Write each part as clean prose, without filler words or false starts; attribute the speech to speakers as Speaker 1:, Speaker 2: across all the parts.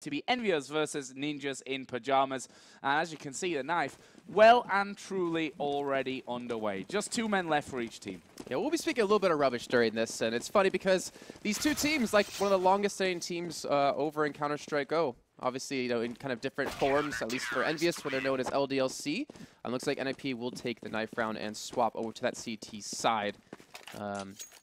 Speaker 1: to be EnVyUs versus Ninjas in Pyjamas. And as you can see, the knife well and truly already underway. Just 2 men left for each team.
Speaker 2: Yeah, we'll be speaking a little bit of rubbish during this, and it's funny because these two teams, like one of the longest-standing teams over in Counterstrike Go, obviously, you know, in kind of different forms, at least for EnVyUs, where they're known as LDLC. Looks like NIP will take the knife round and swap over to that CT side.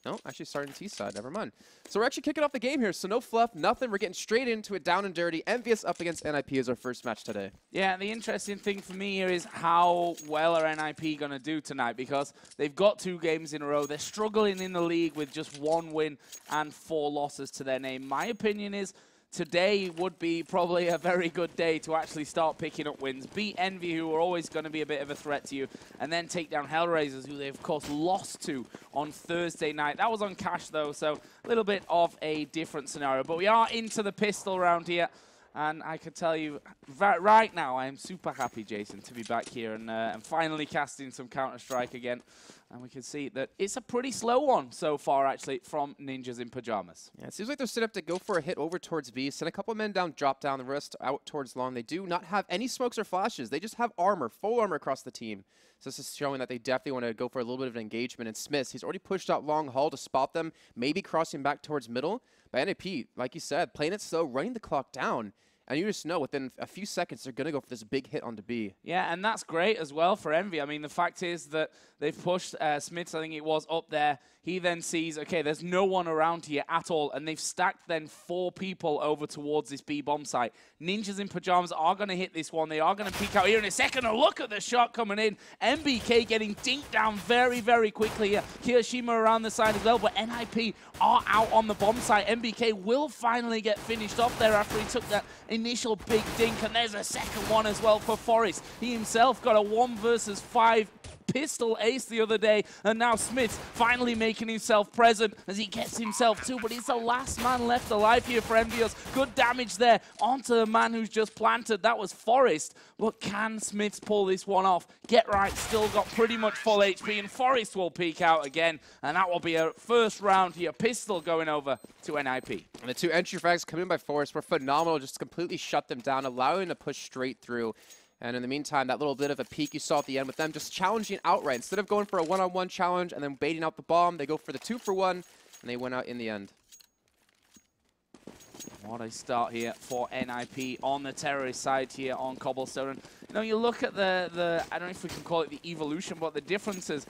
Speaker 2: No, actually starting T side, never mind. So we're actually kicking off the game here, so no fluff, nothing. We're getting straight into it, down and dirty. EnVyUs up against NIP is our first match today. Yeah,
Speaker 1: the interesting thing for me here is how well are NIP going to do tonight, because they've got 2 games in a row. They're struggling in the league with just 1 win and 4 losses to their name. My opinion is today would be probably a very good day to actually start picking up wins. Beat Envy, who are always going to be a bit of a threat to you, and then take down Hellraisers, who they, of course, lost to on Thursday night. That was on cash, though, so a little bit of a different scenario. But we are into the pistol round here, and I can tell you right now, I am super happy, Jason, to be back here and finally casting some Counter-Strike again. And we can see that it's a pretty slow one so far, actually, from Ninjas in Pyjamas.
Speaker 2: Yeah, it seems like they're set up to go for a hit over towards B, send a couple of men down, drop down, the rest out towards long. They do not have any smokes or flashes. They just have armor, full armor across the team. So this is showing that they definitely want to go for a little bit of an engagement. And Smith, he's already pushed out long haul to spot them, maybe crossing back towards middle. But NAP, like you said, playing it slow, running the clock down. And you just know within a few seconds they're going to go for this big hit onto B.
Speaker 1: Yeah, and that's great as well for Envy. I mean, the fact is that they've pushed Smiths, I think it was, up there. He then sees, okay, there's no one around here at all, and they've stacked then 4 people over towards this B bomb site. Ninjas in Pyjamas are going to hit this one. They are going to peek out here in a second. And look at the shot coming in. MBK getting dinked down very, very quickly here. Kirishima around the side as well, but NIP are out on the bomb site. MBK will finally get finished off there after he took that initial big dink, and there's a second one as well for Forrest. He himself got a 1 versus 5 pistol ace the other day, and now Smith finally making himself present as he gets himself 2, but he's the last man left alive here for EnVyUs. Good damage there onto the man who's just planted. That was Forrest, but can Smiths pull this one off? Get right, still got pretty much full HP, and Forrest will peek out again, and that will be a first round here. Pistol going over to NIP.
Speaker 2: And the 2 entry frags coming in by Forrest were phenomenal, just completely shut them down, allowing them to push straight through. And in the meantime, that little bit of a peek you saw at the end with them just challenging outright. Instead of going for a 1-on-1 challenge and then baiting out the bomb, they go for the 2-for-1, and they went out in the end.
Speaker 1: What a start here for NIP on the terrorist side here on Cobblestone. And, you know, you look at the I don't know if we can call it the evolution, but the differences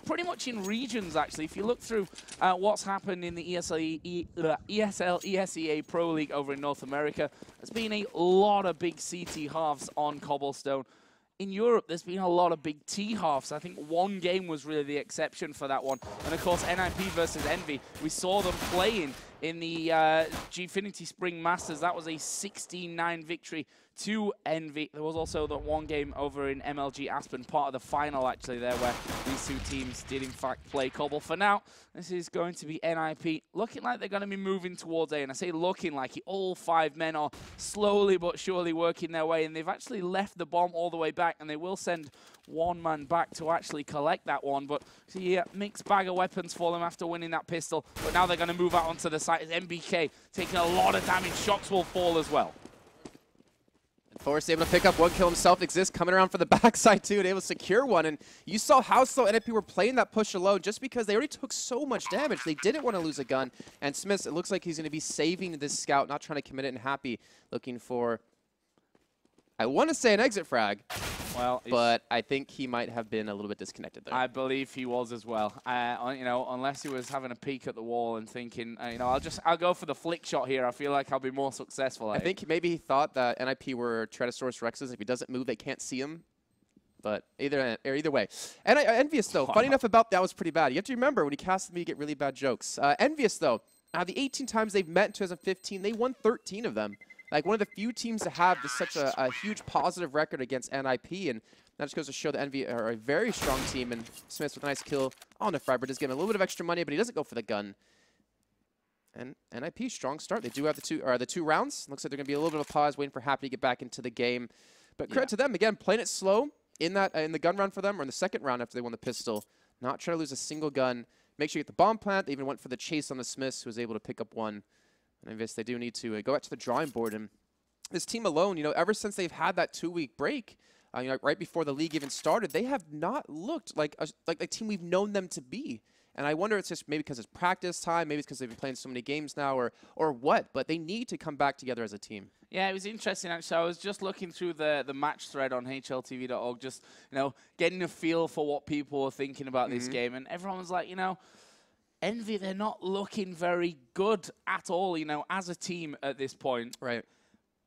Speaker 1: pretty much in regions, actually. If you look through what's happened in the ESL ESEA Pro League over in North America, there's been a lot of big CT halves on Cobblestone. In Europe, there's been a lot of big T halves. I think 1 game was really the exception for that one. And of course, NIP versus Envy, we saw them playing in the Gfinity Spring Masters. That was a 16-9 victory to Envy. There was also that 1 game over in MLG Aspen, part of the final actually there, where these 2 teams did in fact play Cobble. For now, this is going to be NIP looking like they're going to be moving towards A, and I say looking like it, all 5 men are slowly but surely working their way, and they've actually left the bomb all the way back, and they will send 1 man back to actually collect that one. But see, mixed bag of weapons for them after winning that pistol, but now they're going to move out onto the site as MBK taking a lot of damage. Shocks will fall as well.
Speaker 2: Forrest able to pick up 1 kill himself. Exist coming around for the backside too, and able to secure 1. And you saw how slow NIP were playing that push alone just because they already took so much damage. They didn't want to lose a gun. And Smith, it looks like he's going to be saving this scout, not trying to commit it, and Happy looking for, I want to say, an exit frag.
Speaker 1: Well,
Speaker 2: but I think he might have been a little bit disconnected there.
Speaker 1: I believe he was as well. You know, unless he was having a peek at the wall and thinking, you know, I'll go for the flick shot here. I feel like I'll be more successful.
Speaker 2: I think maybe he thought that NIP were Tyrannosaurus Rexes. If he doesn't move, they can't see him. But either way. And EnVyUs, though, funny enough about that was pretty bad. You have to remember, when he casted me, you get really bad jokes. EnVyUs, though, out of the 18 times they've met in 2015, they won 13 of them. Like, one of the few teams to have such a huge positive record against NIP, and that just goes to show that Envy are a very strong team. And Smith with a nice kill on the Friber does give him a little bit of extra money, but he doesn't go for the gun. And NIP, strong start. They do have the two rounds. Looks like they're going to be a little bit of a pause, waiting for Happy to get back into the game. But credit to them, again, playing it slow in the gun round for them, or in the second round after they won the pistol. Not trying to lose a single gun. Make sure you get the bomb plant. They even went for the chase on the Smiths, who was able to pick up 1. And I guess they do need to go back to the drawing board and this team alone, ever since they've had that 2-week break, right before the league even started, they have not looked like a team we've known them to be. And I wonder, it's just maybe because it's practice time, maybe it's because they've been playing so many games now, or what. But they need to come back together as a team.
Speaker 1: Yeah, it was interesting, actually. I was just looking through the match thread on HLTV.org, just, getting a feel for what people were thinking about this game. And everyone was like, Envy, they're not looking very good at all, as a team at this point.
Speaker 2: Right.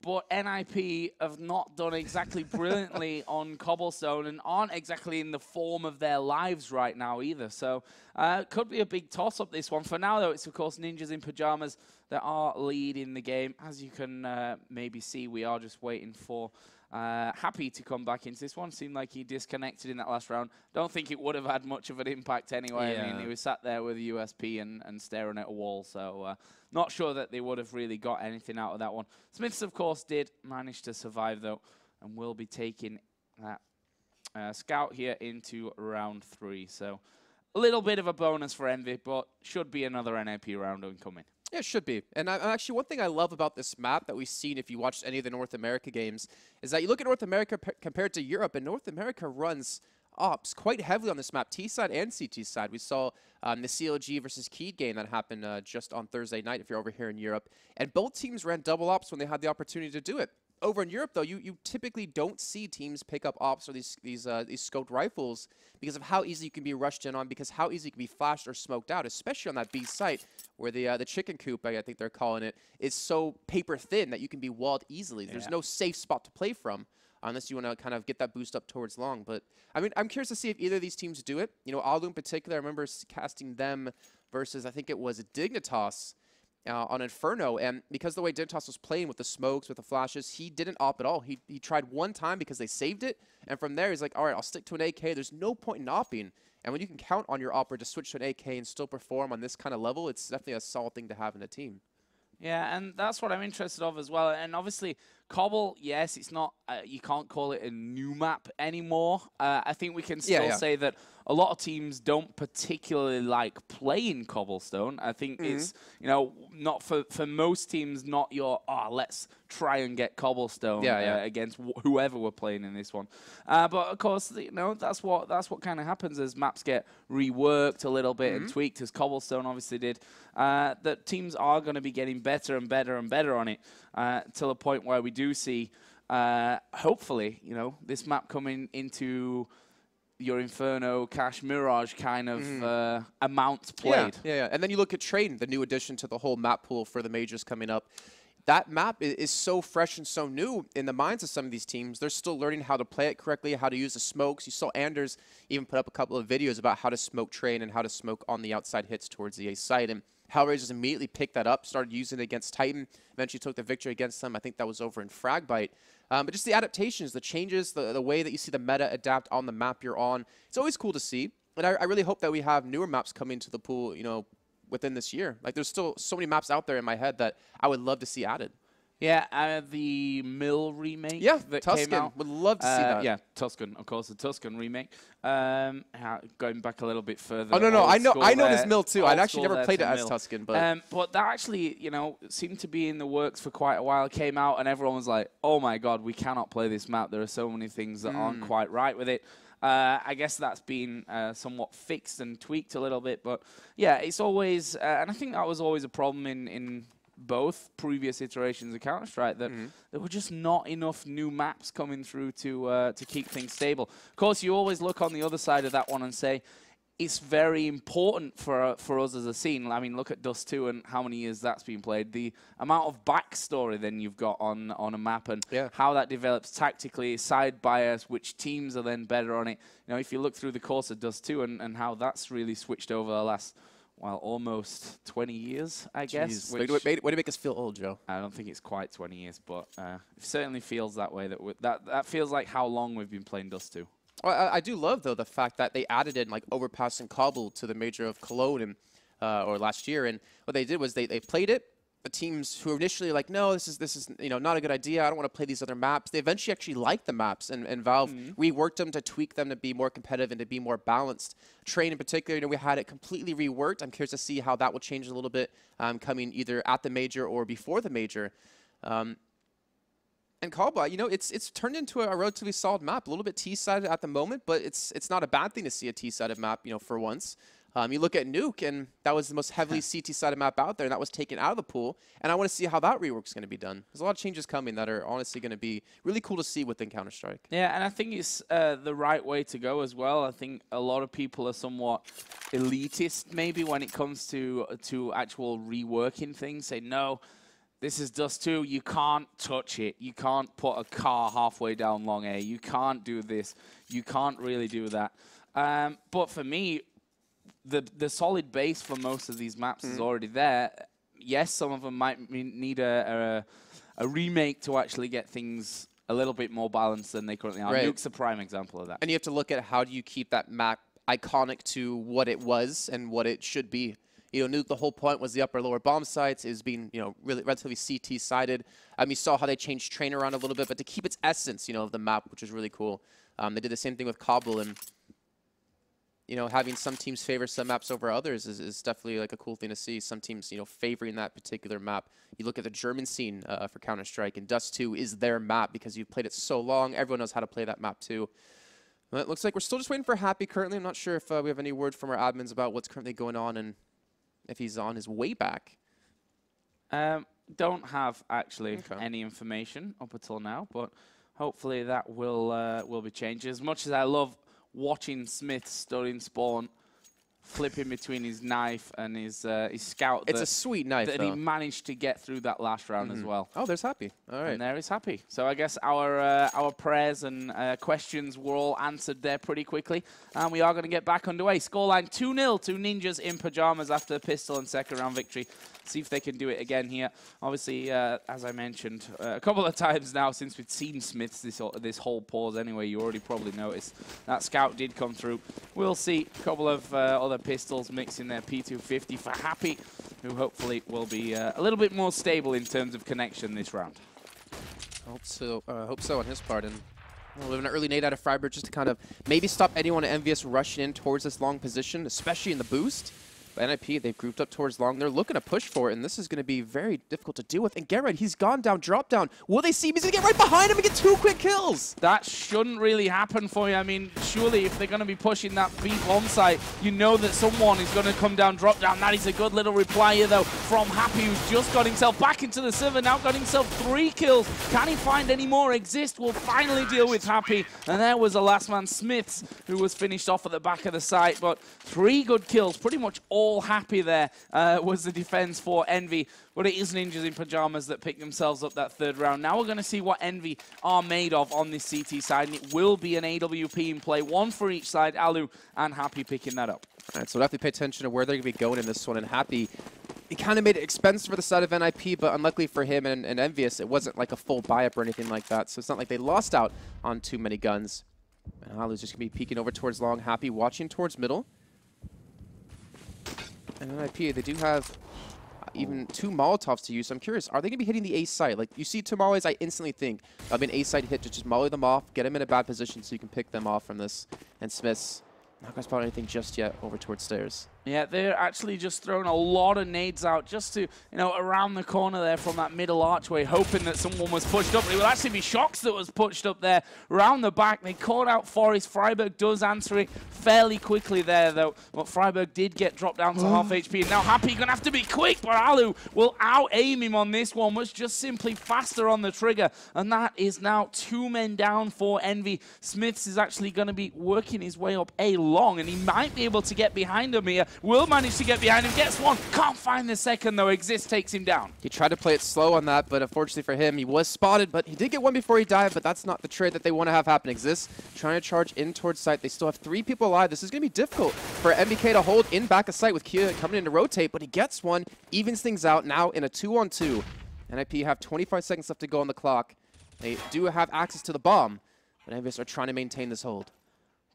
Speaker 1: But NIP have not done exactly brilliantly on Cobblestone and aren't exactly in the form of their lives right now either. So it could be a big toss-up, this one. For now, though, it's, of course, Ninjas in Pyjamas that are leading the game. As you can maybe see, we are just waiting for Happy to come back into this one. Seemed like he disconnected in that last round. Don't think it would have had much of an impact anyway. Yeah. I mean, he was sat there with a USP and staring at a wall. So not sure that they would have really got anything out of that one. Smiths, of course, did manage to survive, though, and will be taking that scout here into round 3. So a little bit of a bonus for Envy, but should be another NIP round incoming.
Speaker 2: Yeah, it should be. And actually, one thing I love about this map that we've seen if you watched any of the North America games is that you look at North America compared to Europe, and North America runs ops quite heavily on this map, T side and CT side. We saw the CLG versus Keed game that happened just on Thursday night if you're over here in Europe. And both teams ran double ops when they had the opportunity to do it. Over in Europe, though, you typically don't see teams pick up ops or these scoped rifles because of how easy you can be rushed in on, because how easy you can be flashed or smoked out, especially on that B site where the chicken coop, I think they're calling it, is so paper thin that you can be walled easily. Yeah. There's no safe spot to play from unless you want to kind of get that boost up towards long. But I mean, I'm curious to see if either of these teams do it. Alu in particular, I remember casting them versus, I think it was Dignitas on Inferno, and because the way Dignitas was playing with the smokes, with the flashes, he didn't op at all. He tried one time because they saved it, and from there he's like, all right, I'll stick to an AK. There's no point in opping. And when you can count on your opper to switch to an AK and still perform on this kind of level, it's definitely a solid thing to have in a team.
Speaker 1: Yeah, and that's what I'm interested of as well. And obviously, Cobble, yes, it's not, you can't call it a new map anymore. I think we can still say that a lot of teams don't particularly like playing Cobblestone. I think it's, not for most teams, not your, let's try and get Cobblestone against whoever we're playing in this one. But of course, that's what kind of happens as maps get reworked a little bit and tweaked, as Cobblestone obviously did. That teams are going to be getting better and better and better on it till a point where we do see, hopefully, this map coming into your Inferno, Cash, Mirage kind of amount played.
Speaker 2: Yeah. And then you look at Train, the new addition to the whole map pool for the majors coming up. That map is so fresh and so new in the minds of some of these teams. They're still learning how to play it correctly, how to use the smokes. You saw Anders even put up a couple of videos about how to smoke Train and how to smoke on the outside hits towards the A site. And Hellraisers immediately picked that up, started using it against Titan, eventually took the victory against them. I think that was over in Fragbite. But just the adaptations, the changes, the way that you see the meta adapt on the map you're on, it's always cool to see. And I really hope that we have newer maps coming to the pool, within this year. Like, there's still so many maps out there in my head that I would love to see added.
Speaker 1: Yeah, the Mill remake that
Speaker 2: Tuscan.
Speaker 1: came out.
Speaker 2: Would love to see that.
Speaker 1: Yeah, Tuscan, of course, the Tuscan remake. Going back a little bit further.
Speaker 2: Oh, no, I know this Mill too. I'd actually never played it as Tuscan. But
Speaker 1: that actually, seemed to be in the works for quite a while. It came out and everyone was like, oh my God, we cannot play this map. There are so many things that aren't quite right with it. I guess that's been somewhat fixed and tweaked a little bit. But yeah, it's always, and I think that was always a problem in both previous iterations of Counterstrike, that there were just not enough new maps coming through to keep things stable. Of course, you always look on the other side of that one and say, it's very important for us as a scene. I mean, look at Dust 2 and how many years that's been played. The amount of backstory then you've got on a map and how that develops tactically, side bias, which teams are then better on it. If you look through the course of Dust 2 and how that's really switched over the last, well, almost 20 years, I guess.
Speaker 2: Way to make us feel old, Joe.
Speaker 1: I don't think it's quite 20 years, but it certainly feels that way. That feels like how long we've been playing Dust 2.
Speaker 2: Well, I do love, though, the fact that they added in, like, Overpass and Cobble to the major of Cologne or last year. And what they did was they played it. The teams who were initially like, no, this is not a good idea. I don't want to play these other maps. They eventually actually liked the maps, and Valve reworked them to tweak them to be more competitive and to be more balanced. Train in particular, we had it completely reworked. I'm curious to see how that will change a little bit coming either at the major or before the major. And Cobblestone, you know, it's turned into a relatively solid map. A little bit T-sided at the moment, but it's not a bad thing to see a T-sided map, you know, for once. You look at Nuke, and that was the most heavily CT-sided map out there, and that was taken out of the pool. And I want to see how that rework is going to be done. There's a lot of changes coming that are honestly going to be really cool to see within Counterstrike.
Speaker 1: Yeah, and I think it's the right way to go as well. I think a lot of people are somewhat elitist maybe when it comes to actual reworking things. Say, no, this is Dust 2. You can't touch it. You can't put a car halfway down long A. You can't do this. You can't really do that. But for me, the solid base for most of these maps is already there. Yes, some of them might need a remake to actually get things a little bit more balanced than they currently are.
Speaker 2: Right.
Speaker 1: Nuke's a prime example of that.
Speaker 2: And you have to look at how do you keep that map iconic to what it was and what it should be. You know, Nuke, the whole point was the upper-lower bomb sites is being, you know, really relatively CT-sided. You saw how they changed train around a little bit, but to keep its essence, you know, of the map, which is really cool. They did the same thing with Cobble, and you know, having some teams favor some maps over others is definitely like a cool thing to see. Some teams, you know, favoring that particular map. You look at the German scene for Counter-Strike, and Dust 2 is their map because you've played it so long. Everyone knows how to play that map too. Well, it looks like we're still just waiting for Happy currently. I'm not sure if we have any word from our admins about what's currently going on and if he's on his way back.
Speaker 1: Don't have actually any information up until now, but hopefully that will be changed. As much as I love watching Smith stood in spawn, flipping between his knife and his scout.
Speaker 2: It's a sweet knife,
Speaker 1: that he managed to get through that last round as well.
Speaker 2: Oh, there's Happy. All right.
Speaker 1: And there is Happy. So I guess our prayers and questions were all answered there pretty quickly. And we are going to get back underway. Scoreline 2-0 to Ninjas in Pyjamas after the pistol and second round victory. See if they can do it again here. Obviously, as I mentioned a couple of times now since we've seen Smiths this whole pause anyway, you already probably noticed that scout did come through. We'll see a couple of other pistols mixing their P250 for Happy, who hopefully will be a little bit more stable in terms of connection this round.
Speaker 2: Hope so on his part. And we'll have an early nade out of Freiburg just to kind of maybe stop anyone at EnVyUs rushing in towards this long position, especially in the boost. But NIP, they've grouped up towards long. They're looking to push for it, and this is going to be very difficult to deal with. And Gerard, he's gone down, drop down. Will they see him? He's going to get right behind him and get 2 quick kills.
Speaker 1: That shouldn't really happen for you. I mean, surely if they're going to be pushing that B bomb site, you know that someone is going to come down, drop down. That is a good little reply here, though, from Happy, who's just got himself back into the server, now got himself 3 kills. Can he find any more? Exist will finally deal with Happy. And there was the last man, Smiths, who was finished off at the back of the site. But 3 good kills, pretty much all Happy there. Was the defense for Envy, but it is Ninjas in Pyjamas that pick themselves up that 3rd round. Now we're going to see what Envy are made of on this CT side, and it will be an AWP in play, 1 for each side. Alu and Happy picking that up. All
Speaker 2: right, so definitely pay attention to where they're going to be going in this one, and Happy, he kind of made it expensive for the side of NIP, but unluckily for him and EnVyUs, it wasn't like a full buy-up or anything like that, so it's not like they lost out on too many guns. And Alu's just going to be peeking over towards long, Happy watching towards middle. And NIP, they do have even 2 Molotovs to use. So I'm curious, are they going to be hitting the A site? Like, you see tamales, I instantly think of an A site hit to just molly them off, get them in a bad position so you can pick them off from this. And Smiths not going to spot anything just yet over towards stairs.
Speaker 1: Yeah, they're actually just throwing a lot of nades out just to, you know, around the corner there from that middle archway, hoping that someone was pushed up. It will actually be Shocks that was pushed up there around the back. They caught out Forest. Freiburg does answer it fairly quickly there, though. But Freiburg did get dropped down to half HP. And now Happy going to have to be quick, but Alu will out-aim him on this one, was just simply faster on the trigger. And that is now 2 men down for Envy. Smiths is actually going to be working his way up A long, and he might be able to get behind him here. Will manage to get behind him, gets 1, can't find the second though. Exist takes him down.
Speaker 2: He tried to play it slow on that, but unfortunately for him, he was spotted, but he did get 1 before he died, but that's not the trade that they want to have happen. Exist trying to charge in towards site. They still have 3 people alive. This is going to be difficult for MBK to hold in back of site with Kia coming in to rotate, but he gets 1, evens things out now in a 2-on-2. NIP have 25 seconds left to go on the clock. They do have access to the bomb, but EnVyUs are trying to maintain this hold.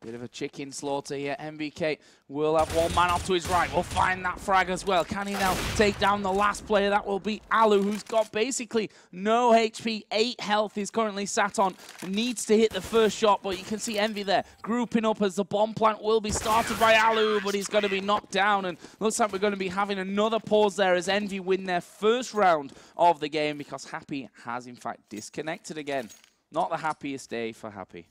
Speaker 1: Bit of a chicken slaughter here. MVK will have one man off to his right. We'll find that frag as well. Can he now take down the last player? That will be Alu, who's got basically no HP. 8 health he's currently sat on. Needs to hit the first shot, but you can see Envy there grouping up as the bomb plant will be started by Alu, but he's going to be knocked down. And looks like we're going to be having another pause there as Envy win their first round of the game because Happy has, in fact, disconnected again. Not the happiest day for Happy.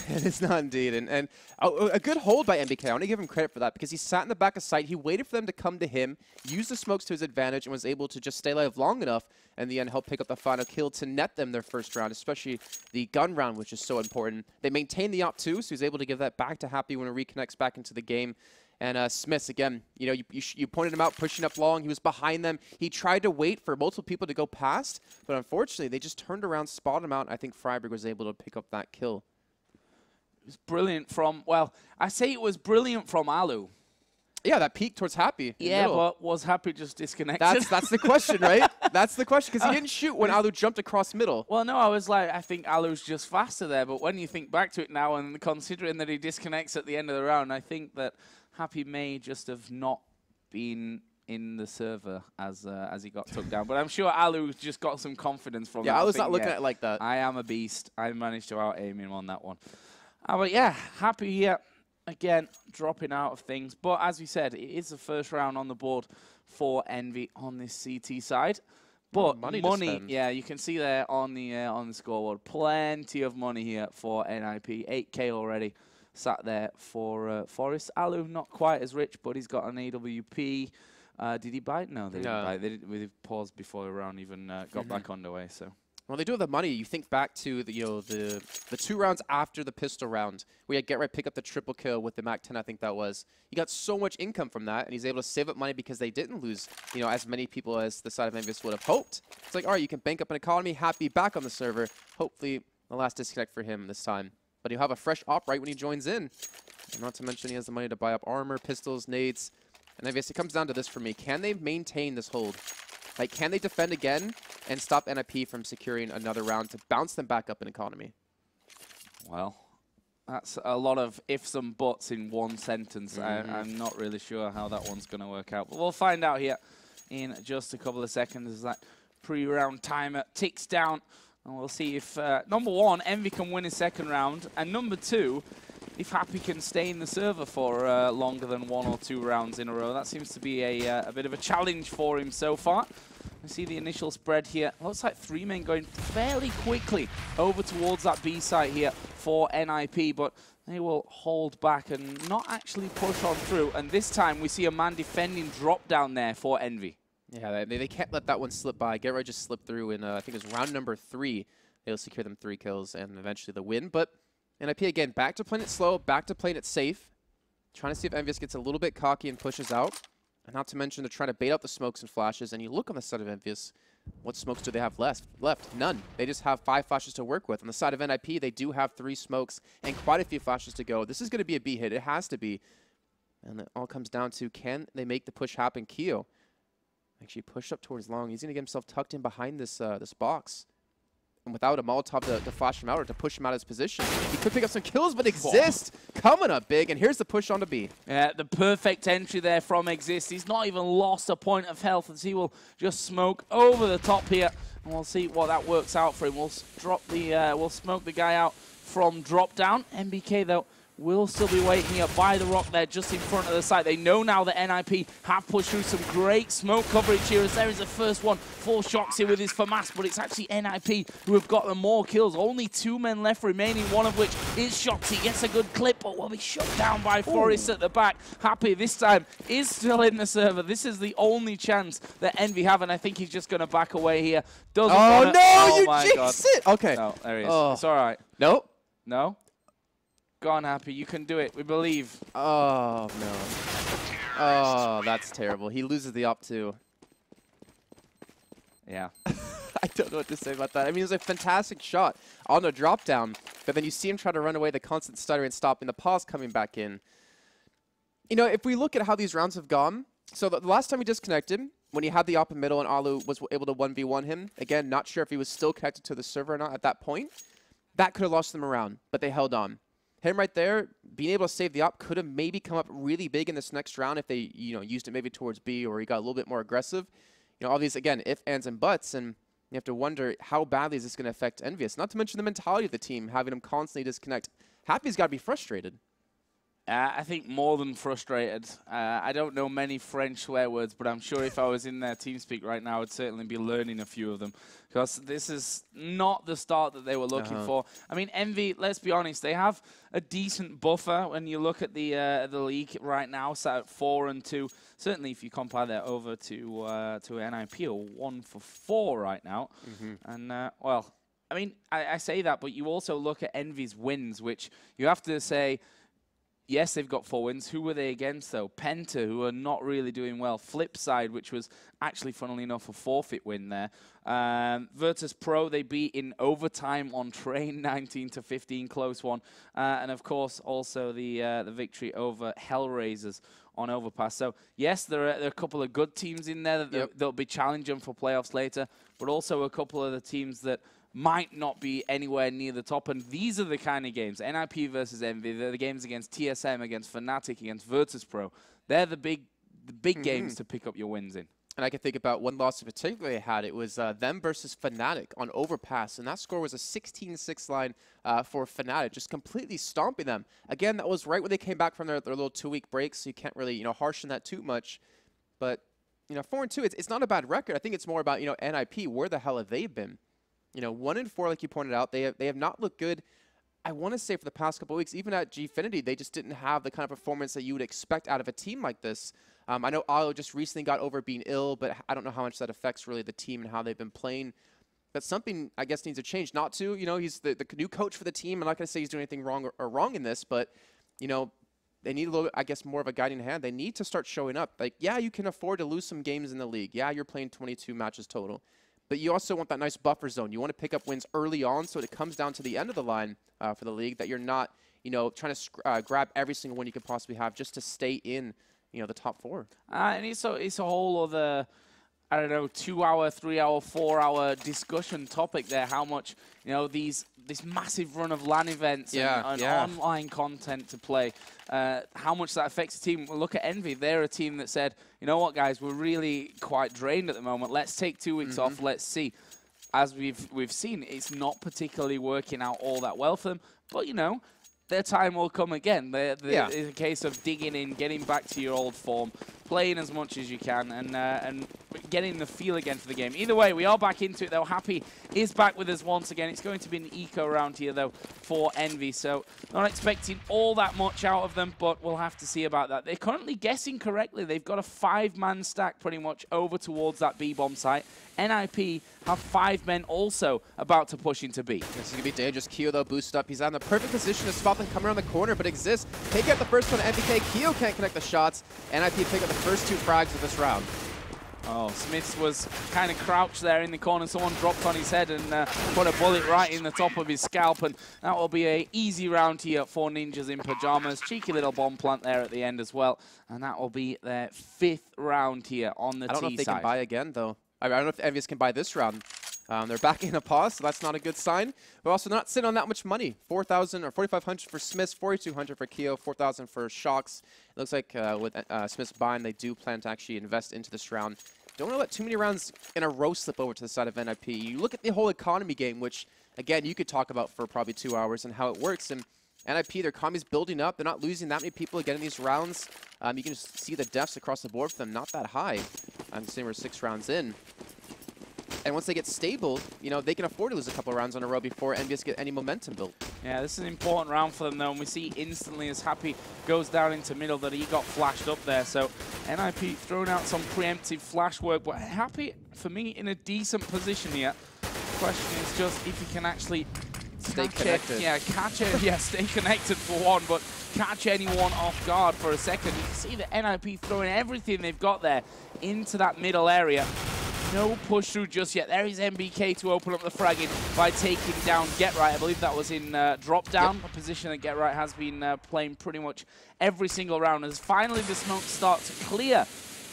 Speaker 2: It is not indeed. And a good hold by MBK. I want to give him credit for that because he sat in the back of site. He waited for them to come to him, used the smokes to his advantage, and was able to just stay alive long enough and in the end help pick up the final kill to net them their first round, especially the gun round, which is so important. They maintained the op 2, so he's able to give that back to Happy when it reconnects back into the game. And Smiths, again, you know, you pointed him out, pushing up long. He was behind them. He tried to wait for multiple people to go past, but unfortunately, they just turned around, spotted him out. I think Freiburg was able to pick up that kill.
Speaker 1: It was brilliant from, well, I say it was brilliant from Alu.
Speaker 2: Yeah, that peak towards Happy.
Speaker 1: Yeah, but was Happy just disconnected?
Speaker 2: That's the question, right? That's the question, because he didn't shoot when Alu jumped across middle.
Speaker 1: Well, no, I was like, I think Alu's just faster there, but when you think back to it now and considering that he disconnects at the end of the round, I think that Happy may just have not been in the server as he got took down. But I'm sure Alu just got some confidence from that.
Speaker 2: Yeah, I was not looking at it like that.
Speaker 1: I am a beast. I managed to out-aim him on that one. But yeah, Happy here, again, dropping out of things. But as we said, it is the first round on the board for Envy on this CT side. But money, yeah, you can see there on the scoreboard, plenty of money here for NIP. 8K already sat there for Forrest. Alu, not quite as rich, but he's got an AWP. Did he buy it? No, they didn't buy it. They paused before the round even got back underway. So.
Speaker 2: Well, they do have the money. You think back to the 2 rounds after the pistol round. We had Get Right pick up the triple kill with the MAC-10, I think that was. He got so much income from that, and he's able to save up money because they didn't lose, as many people as the side of EnVyUs would have hoped. It's like, all right, you can bank up an economy, Happy back on the server. Hopefully, the last disconnect for him this time. But he'll have a fresh op right when he joins in. And not to mention he has the money to buy up armor, pistols, nades. And I guess it comes down to this for me. Can they maintain this hold? Like, can they defend again and stop NIP from securing another round to bounce them back up in economy?
Speaker 1: Well, that's a lot of ifs and buts in one sentence. I'm not really sure how that one's going to work out. But we'll find out here in just a couple of seconds as that pre-round timer ticks down. And we'll see if, number 1, Envy can win his second round. And number 2, if Happy can stay in the server for longer than 1 or 2 rounds in a row. That seems to be a bit of a challenge for him so far. We see the initial spread here. Looks like 3 men going fairly quickly over towards that B site here for NIP, but they will hold back and not actually push on through. And this time we see a man defending drop down there for Envy.
Speaker 2: Yeah, they can't let that one slip by. Get Right just slipped through in, I think it was round number 3. They'll secure them 3 kills and eventually the win. But NIP again, back to playing it slow, back to playing it safe. Trying to see if EnVyUs gets a little bit cocky and pushes out. And not to mention they're trying to bait out the smokes and flashes. And you look on the side of EnVyUs, what smokes do they have left? None. They just have 5 flashes to work with. On the side of NIP, they do have 3 smokes and quite a few flashes to go. This is going to be a B hit. It has to be. And it all comes down to, can they make the push happen? Keo actually pushed up towards long. He's going to get himself tucked in behind this this box. And without a Molotov to flash him out or to push him out of his position, he could pick up some kills, but Exist coming up big, and here's the push on to B. Yeah,
Speaker 1: the perfect entry there from Exist. He's not even lost a point of health as he will just smoke over the top here, and we'll see what that works out for him. We'll drop the, we'll smoke the guy out from drop down. MBK though will still be waiting here by the rock there just in front of the site. They know now that NIP have pushed through some great smoke coverage here as there is the first one for Shoxy with his FAMAS, but it's actually NIP who have got the more kills. Only 2 men left remaining, one of which is Shoxy. Gets a good clip, but will be shut down by Forrest at the back. Happy this time is still in the server. This is the only chance that Envy have, and I think he's just going to back away here. Doesn't
Speaker 2: no, oh you jinxed it! Okay.
Speaker 1: No, there he is. It's all right.
Speaker 2: Nope.
Speaker 1: No? Go on, Happy. You can do it. We believe.
Speaker 2: Oh, no. Oh, that's terrible. He loses the op, too.
Speaker 1: Yeah.
Speaker 2: I don't know what to say about that. I mean, it was a fantastic shot on the drop down, but then you see him try to run away, the constant stuttering and stopping, the pause coming back in. You know, if we look at how these rounds have gone, so the last time we disconnected, when he had the op in middle and Alu was able to 1v1 him, again, not sure if he was still connected to the server or not at that point, that could have lost them a round, but they held on. him right there, being able to save the op could have maybe come up really big in this next round if they, used it maybe towards B or he got a little bit more aggressive. All these, again, if, ands, and buts, and you have to wonder how badly is this going to affect EnVyUs. Not to mention the mentality of the team, having them constantly disconnect. Happy's got to be frustrated.
Speaker 1: I think more than frustrated. I don't know many French swear words, but I'm sure if I was in their TeamSpeak right now, I'd certainly be learning a few of them. Because this is not the start that they were looking for. I mean, Envy, let's be honest, they have a decent buffer when you look at the league right now, sat at 4-2. Certainly, if you compare that over to NIP, or 1-4 right now. And, well, I mean, I say that, but you also look at Envy's wins, which you have to say, yes, they've got 4 wins. Who were they against, though? Penta, who are not really doing well. Flipside, which was actually, funnily enough, a forfeit win there. Virtus Pro, they beat in overtime on Train, 19-15, close one. And, of course, also the victory over Hellraisers on Overpass. So, yes, there are a couple of good teams in there that they'll be challenging for playoffs later, but also a couple of the teams that might not be anywhere near the top, and these are the kind of games, NIP versus Envy, they're the games against TSM, against Fnatic, against Virtus Pro. They're the big games to pick up your wins in. And
Speaker 2: I can think about one loss in particular they had. It was them versus Fnatic on Overpass, and that score was a 16-6 line for Fnatic, just completely stomping them. Again, that was right when they came back from their little 2-week break, so you can't really, harsh on that too much. But, 4-2, it's not a bad record. I think it's more about, NIP, where the hell have they been? 1-4, like you pointed out, they have not looked good. I want to say for the past couple of weeks, even at Gfinity, they just didn't have the kind of performance that you would expect out of a team like this. I know Alo just recently got over being ill, but I don't know how much that affects really the team and how they've been playing. But something, I guess, needs to change. Not to, he's the new coach for the team. I'm not going to say he's doing anything wrong or wrong in this, but, they need a little, I guess, more of a guiding hand. They need to start showing up. Like, yeah, you can afford to lose some games in the league. Yeah, you're playing 22 matches total. But you also want that nice buffer zone. You want to pick up wins early on so it comes down to the end of the line for the league, that you're not, trying to grab every single one you could possibly have just to stay in, the top 4.
Speaker 1: And it's a whole other, I don't know, 2-hour, 3-hour, 4-hour discussion topic there. How much, this massive run of LAN events and online content to play, how much that affects the team. Look at Envy. They're a team that said, you know what, guys, we're really quite drained at the moment. Let's take 2 weeks off. Let's see. As we've seen, it's not particularly working out all that well for them. But, their time will come again. It's a case of digging in, getting back to your old form, playing as much as you can, and getting the feel again for the game. Either way, we are back into it, though. Happy is back with us once again. It's going to be an eco round here, though, for Envy. So not expecting all that much out of them, but we'll have to see about that. They're currently guessing correctly. They've got a 5-man stack pretty much over towards that B-bomb site. NIP have 5 men also about to push into B.
Speaker 2: This is going to be dangerous. Keo, though, boost up. He's on the perfect position to spot them coming around the corner, but exists. Take out the first one, MBK. Keo can't connect the shots. NIP pick up the first 2 frags of this round.
Speaker 1: Oh, Smiths was kind of crouched there in the corner. Someone dropped on his head and put a bullet right in the top of his scalp, and that will be an easy round here for Ninjas in Pyjamas. Cheeky little bomb plant there at the end as well, and that will be their 5th round here on the T side.
Speaker 2: I don't know if they can buy again, though. I don't know if EnVyUs can buy this round. They're backing a pause, so that's not a good sign. But also not sitting on that much money. 4,000 or 4,500 for Smiths, 4,200 for Keo, 4,000 for Shocks. It looks like with Smiths buying, they do plan to actually invest into this round. Don't want to let too many rounds in a row slip over to the side of NIP. You look at the whole economy game, which, again, you could talk about for probably 2 hours and how it works. And NIP, their economy's building up. They're not losing that many people getting these rounds. You can just see the deaths across the board for them, not that high. I'm saying we're 6 rounds in. And once they get stable, they can afford to lose a couple of rounds on a row before EnVyUs get any momentum built.
Speaker 1: Yeah, this is an important round for them, though, and we see instantly as Happy goes down into middle that he got flashed up there. So NIP throwing out some preemptive flash work, but Happy, for me, in a decent position here. The question is just if he can actually
Speaker 2: stay connected.
Speaker 1: Stay connected for one, but catch anyone off guard for a second. You can see that NIP throwing everything they've got there into that middle area. No push through just yet. There is MBK to open up the fragging by taking down GetRight. I believe that was in drop down, a position that GetRight has been playing pretty much every single round. As finally the smoke starts to clear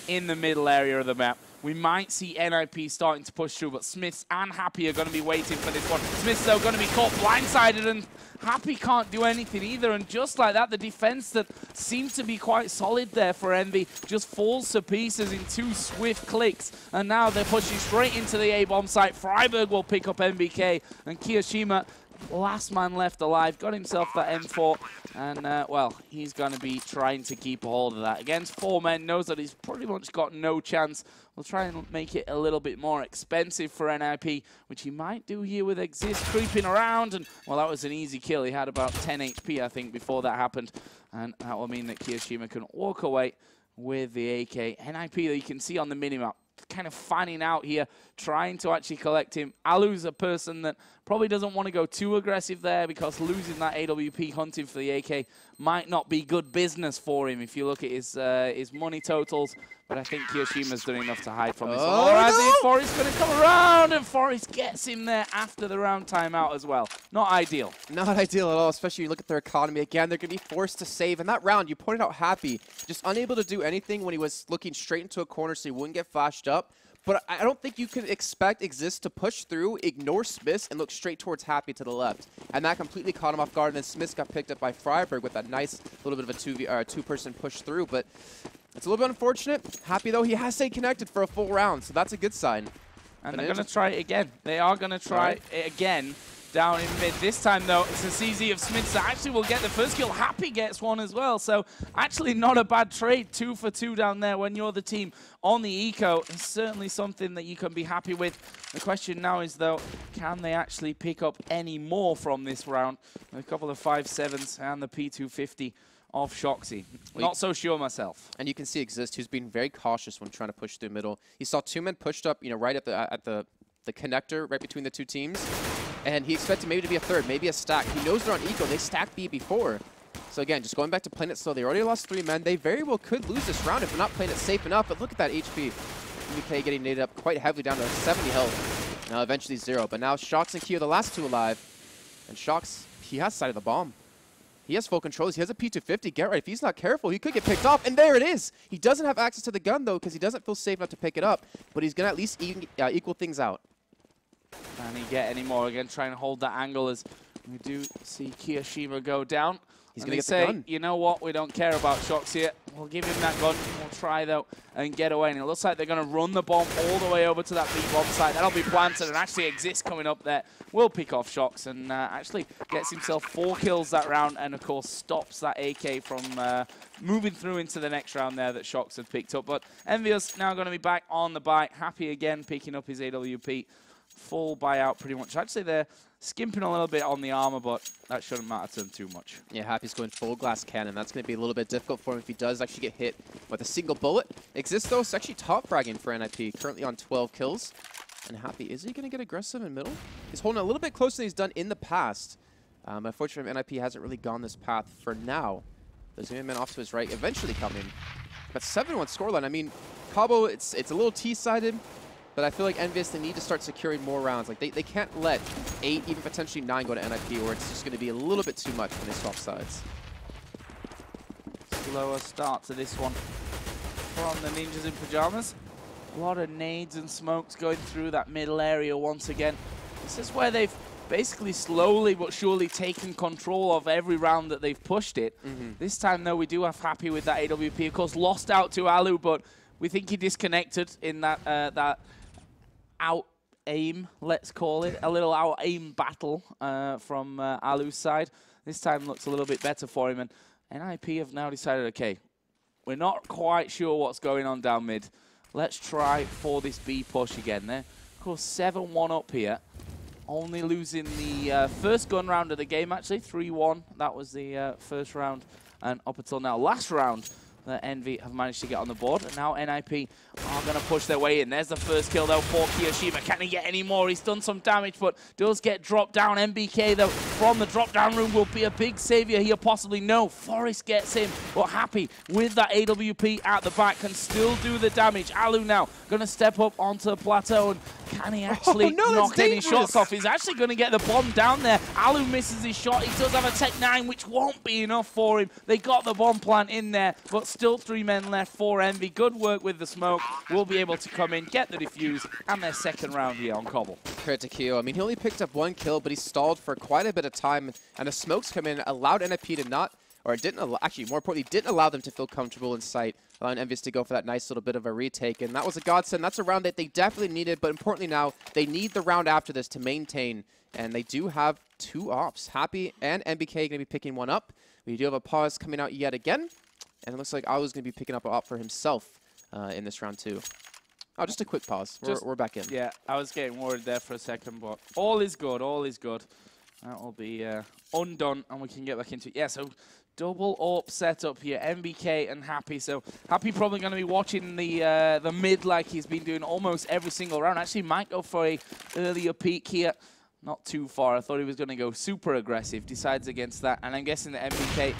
Speaker 1: in the middle area of the map. we might see NIP starting to push through, but Smiths and Happy are going to be waiting for this one. Smiths, though, going to be caught blindsided, and Happy can't do anything either. And just like that, the defense that seemed to be quite solid there for Envy just falls to pieces in 2 swift clicks. And now they're pushing straight into the A-bomb site. Freiburg will pick up MBK, and Kiyoshima, last man left alive, got himself that M4, and well, he's going to be trying to keep a hold of that. Against 4 men, knows that he's pretty much got no chance. We'll try and make it a little bit more expensive for NIP, which he might do here with Exist creeping around, and well, that was an easy kill. He had about 10 HP, I think, before that happened, and that will mean that Kiyoshima can walk away with the AK. NIP, that you can see on the minimap, kind of fanning out here, trying to actually collect him. Alu's a person that probably doesn't want to go too aggressive there, because losing that AWP hunting for the AK might not be good business for him if you look at his money totals. But I think Kiyoshima's done enough to hide from this one. Alright, Forrest's going to come around, and Forrest gets him there after the round timeout as well. Not ideal. Not
Speaker 2: ideal at all, especially you look at their economy. Again, they're going to be forced to save. In that round, you pointed out Happy, just unable to do anything when he was looking straight into a corner so he wouldn't get flashed up. But I don't think you can expect Exist to push through, ignore Smiths, and look straight towards Happy to the left. And that completely caught him off guard, and then Smiths got picked up by Freiburg with that nice little bit of a two-person push through. But it's a little bit unfortunate. Happy, though, he has stayed connected for a full round, so that's a good sign.
Speaker 1: And they're going to try it again. They are going to try it again down in mid. This time, though, it's a CZ of Smiths that actually will get the first kill. Happy gets one as well. So actually not a bad trade. 2 for 2 down there when you're the team on the eco. It's certainly something that you can be happy with. The question now is, though, can they actually pick up any more from this round? A couple of 5.7s and the P250 of Shoxy. Not so sure myself.
Speaker 2: And you can see Exist, who's been very cautious when trying to push through middle. He saw 2 men pushed up, right at the connector, right between the 2 teams. And he expected maybe to be a third, maybe a stack. He knows they're on eco. They stacked B before. So again, just going back to playing it slow. They already lost 3 men. They very well could lose this round if they're not playing it safe enough. But look at that HP. MBK getting naded up quite heavily down to 70 health. Now eventually 0. But now Shox and Kyo, the last 2 alive. And Shox, he has sight of the bomb. He has full controls. He has a P250. Get right. If he's not careful, he could get picked off. And there it is. He doesn't have access to the gun, though, because he doesn't feel safe enough to pick it up. But he's going to at least equal things out.
Speaker 1: Can he get any more? Again, trying to hold that angle as we do see Kiyoshima go down.
Speaker 2: He's going to get the gun.
Speaker 1: You know what? We don't care about Shox here. We'll give him that gun. We'll try, though, and get away. And it looks like they're going to run the bomb all the way over to that B-bomb site. That'll be planted, and actually Exist coming up there will pick off Shox and actually gets himself 4 kills that round, and, of course, stops that AK from moving through into the next round there that Shox had picked up. But EnVyUs now going to be back on the bike. Happy again, picking up his AWP. Full buyout, pretty much. Actually, they're skimping a little bit on the armor, but that shouldn't matter to them too much. Yeah,
Speaker 2: Happy's going full glass cannon. That's going to be a little bit difficult for him if he does actually get hit with a single bullet. Exist, though, is actually top fragging for NIP, currently on 12 kills. And Happy, is he going to get aggressive in middle? He's holding a little bit closer than he's done in the past. Unfortunately, NIP hasn't really gone this path for now. There's going to be a man off to his right eventually coming. But 7-1 scoreline. I mean, Cabo, it's a little T-sided. But I feel like EnVyUs, they need to start securing more rounds. Like, they can't let 8, even potentially 9 go to NIP, or it's just going to be a little bit too much when they swap sides.
Speaker 1: Slower start to this one from the Ninjas in Pyjamas. A lot of nades and smokes going through that middle area once again. This is where they've basically slowly but surely taken control of every round that they've pushed it. This time, though, we do have Happy with that AWP. Of course, lost out to Alu, but we think he disconnected in that out-aim, let's call it. A little out-aim battle from Alu's side. This time looks a little bit better for him. And NIP have now decided, okay, we're not quite sure what's going on down mid. Let's try for this B push again there. Of course, 7-1 up here. Only losing the first gun round of the game, actually. 3-1. That was the first round. And up until now, last round, that Envy have managed to get on the board. And now NIP are going to push their way in. There's the first kill, though, for Kiyoshima. Can he get any more? He's done some damage, but does get dropped down. MBK, though, from the drop-down room will be a big savior here, possibly. No, Forrest gets him, but Happy with that AWP at the back can still do the damage. Alu now going to step up onto the plateau, and Can he actually knock any shots off? He's actually going to get the bomb down there. Alu misses his shot. He does have a Tech 9, which won't be enough for him. They got the bomb plant in there, but still 3 men left for Envy. Good work with the smoke. Will be able to come in, get the defuse, and their second round here on Cobble.
Speaker 2: Credit to Keo. I mean, he only picked up 1 kill, but he stalled for quite a bit of time, and the smokes come in, allowed NFP to not, or didn't allow, actually, more importantly, didn't allow them to feel comfortable in sight, allowing EnVyUs to go for that nice little bit of a retake. And that was a godsend. That's a round that they definitely needed, but importantly now, they need the round after this to maintain. And they do have 2 ops. Happy and MBK going to be picking one up. We do have a pause coming out yet again. And it looks like Alu's going to be picking up an op for himself in this round too. Oh, just a quick pause. We're back in.
Speaker 1: Yeah, I was getting worried there for a second, but all is good. All is good. That will be undone, and we can get back into it. Yeah, so double AWP setup here, MBK and Happy. So Happy probably going to be watching the mid like he's been doing almost every single round. Actually, might go for a earlier peek here. Not too far. I thought he was going to go super aggressive. Decides against that, and I'm guessing that MBK.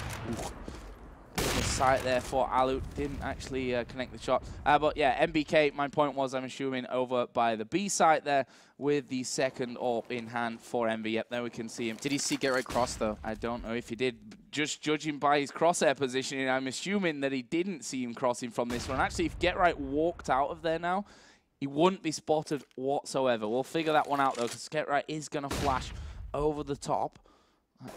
Speaker 1: Sight there for Alu. Didn't actually connect the shot. But yeah, MBK, my point was, I'm assuming, over by the B site there with the second AWP in hand for Envy. Yep, there we can see him.
Speaker 2: Did he see Get Right Cross, though?
Speaker 1: I don't know if he did. Just judging by his crosshair positioning, I'm assuming that he didn't see him crossing from this one. Actually, if Get Right walked out of there now, he wouldn't be spotted whatsoever. We'll figure that one out, though, because Get Right is going to flash over the top.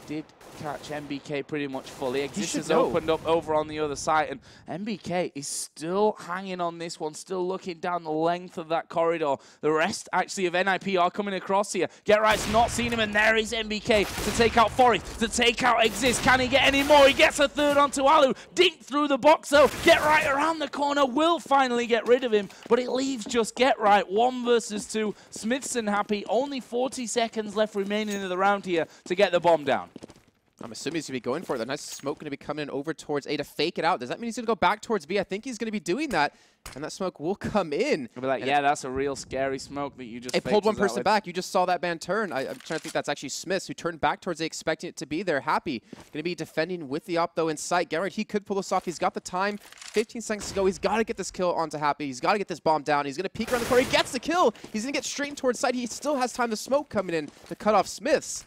Speaker 1: Did catch MBK pretty much fully. Exist has opened up over on the other side, and MBK is still hanging on this one, still looking down the length of that corridor. The rest, actually, of NIP are coming across here. Get Right's not seen him, and there is MBK to take out Forest, to take out Exist. Can he get any more? He gets a third onto Alu. Dink through the box, though. Get Right around the corner will finally get rid of him, but it leaves just Get Right 1 versus 2. Smithson Happy, only 40 seconds left remaining in the round here to get the bomb down.
Speaker 2: I'm assuming he's going to be going for it. The nice smoke going to be coming in over towards A to fake it out. Does that mean he's going to go back towards B? I think he's going to be doing that. And that smoke will come in.
Speaker 1: I'll be like, yeah, that's a real scary smoke that you just
Speaker 2: It pulled one person back. You just saw that man turn. I'm trying to think that's actually Smiths, who turned back towards A, expecting it to be there. Happy. Going to be defending with the op, though, in sight. Garrett, he could pull this off. He's got the time. 15 seconds to go. He's got to get this kill onto Happy. He's got to get this bomb down. He's going to peek around the corner. He gets the kill. He's going to get straight in towards sight. He still has time to smoke coming in to cut off Smiths.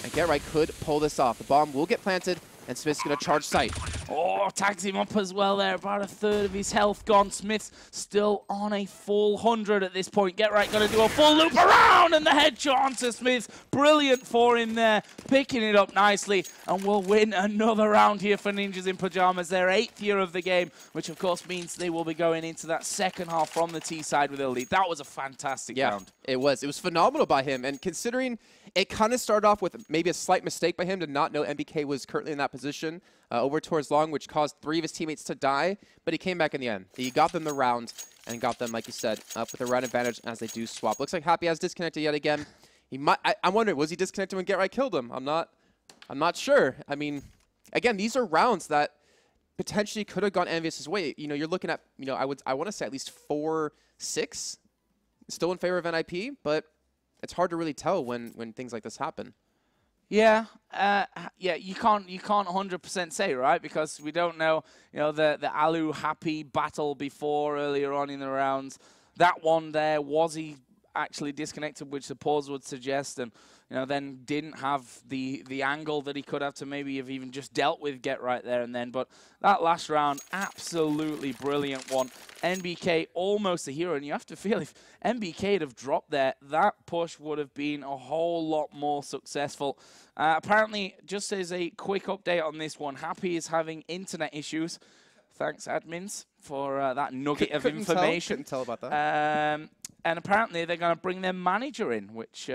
Speaker 2: And Get Right could pull this off. The bomb will get planted, and Smith's going to charge sight.
Speaker 1: Oh, tags him up as well there. About a third of his health gone. Smith's still on a full 100 at this point. Get Right going to do a full loop around, and the headshot onto Smiths. Brilliant for him there. Picking it up nicely, and we'll win another round here for Ninjas in Pyjamas. Their 8th year of the game, which of course means they will be going into that second half from the T side with a lead. That was a fantastic round.
Speaker 2: It was. It was phenomenal by him, and considering it kind of started off with maybe a slight mistake by him to not know MBK was currently in that position over towards long, which caused 3 of his teammates to die, but he came back in the end. He got them the round and got them, like you said, up with a round advantage as they do swap. Looks like Happy has disconnected yet again. He might. I'm wondering, was he disconnected when Get Right killed him? I'm not sure. I mean, again, these are rounds that potentially could have gone EnVyUs' way. You know, you're looking at, you know, I want to say at least 4-6 still in favor of NIP, but it's hard to really tell when things like this happen.
Speaker 1: Yeah, yeah, you can't 100% say, right? Because we don't know, you know, the Alu Happy battle before earlier on in the rounds. That one there, was he actually disconnected, which the pause would suggest, and you know, then didn't have the angle that he could have to maybe have even just dealt with Get Right there and then. But that last round, absolutely brilliant one. NBK almost a hero, and you have to feel if NBK had have dropped there, that push would have been a whole lot more successful. Apparently, just as a quick update on this one, Happy is having internet issues. Thanks, admins, for that nugget of information.
Speaker 2: Couldn't tell about that.
Speaker 1: And apparently, they're going to bring their manager in, which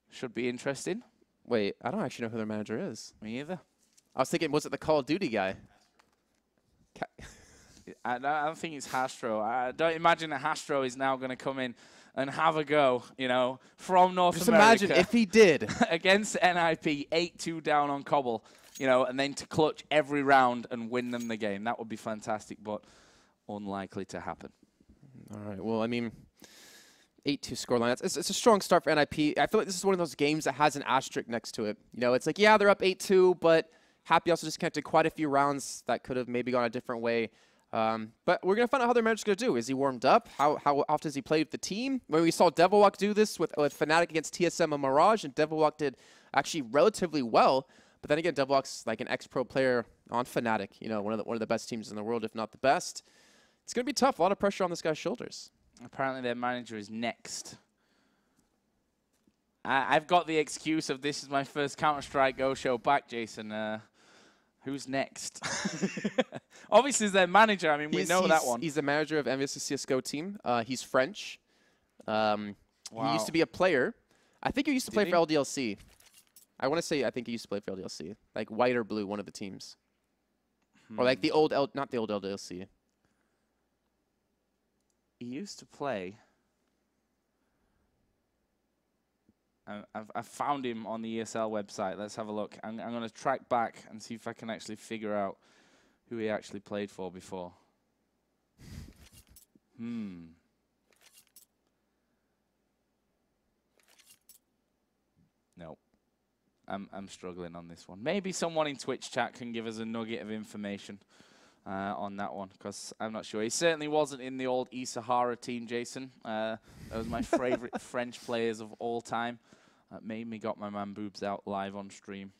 Speaker 1: should be interesting.
Speaker 2: Wait, I don't actually know who their manager is.
Speaker 1: Me either.
Speaker 2: I was thinking, was it the Call of Duty guy?
Speaker 1: I don't think it's Hastro. I don't imagine that Hastro is now going to come in and have a go, you know, from North America.
Speaker 2: Just imagine if he did.
Speaker 1: Against NIP, 8-2 down on Cobble, you know, and then to clutch every round and win them the game. That would be fantastic, but unlikely to happen.
Speaker 2: All right, well, I mean, 8-2 scoreline. It's a strong start for NIP. I feel like this is one of those games that has an asterisk next to it. You know, it's like, yeah, they're up 8-2, but Happy also just connected quite a few rounds that could have maybe gone a different way. But we're going to find out how their manager's going to do. Is he warmed up? How often has he played with the team? When we saw Devilwalk do this with Fnatic against TSM and Mirage, and Devilwalk did actually relatively well. But then again, Devilwalk's like an ex-pro player on Fnatic, you know, one of the best teams in the world, if not the best. It's going to be tough. A lot of pressure on this guy's shoulders. Apparently
Speaker 1: their manager is next. I've got the excuse of this is my first Counterstrike Go show back, Jason. Who's next? Obviously, he's their manager. I mean, we know that one.
Speaker 2: He's the manager of EnVyUs' CSGO team. He's French. Wow. He used to be a player. I think he used to play for LDLC. I want to say I think he used to play for LDLC. Like white or blue, one of the teams. Or like the old, not the old LDLC.
Speaker 1: He used to play. I've found him on the ESL website. Let's have a look. I'm going to track back and see if I can actually figure out who he actually played for before. Nope. I'm struggling on this one. Maybe someone in Twitch chat can give us a nugget of information on that one, because I'm not sure. He certainly wasn't in the old ESEA team, Jason. That was my favorite French players of all time. That made me got my man boobs out live on stream.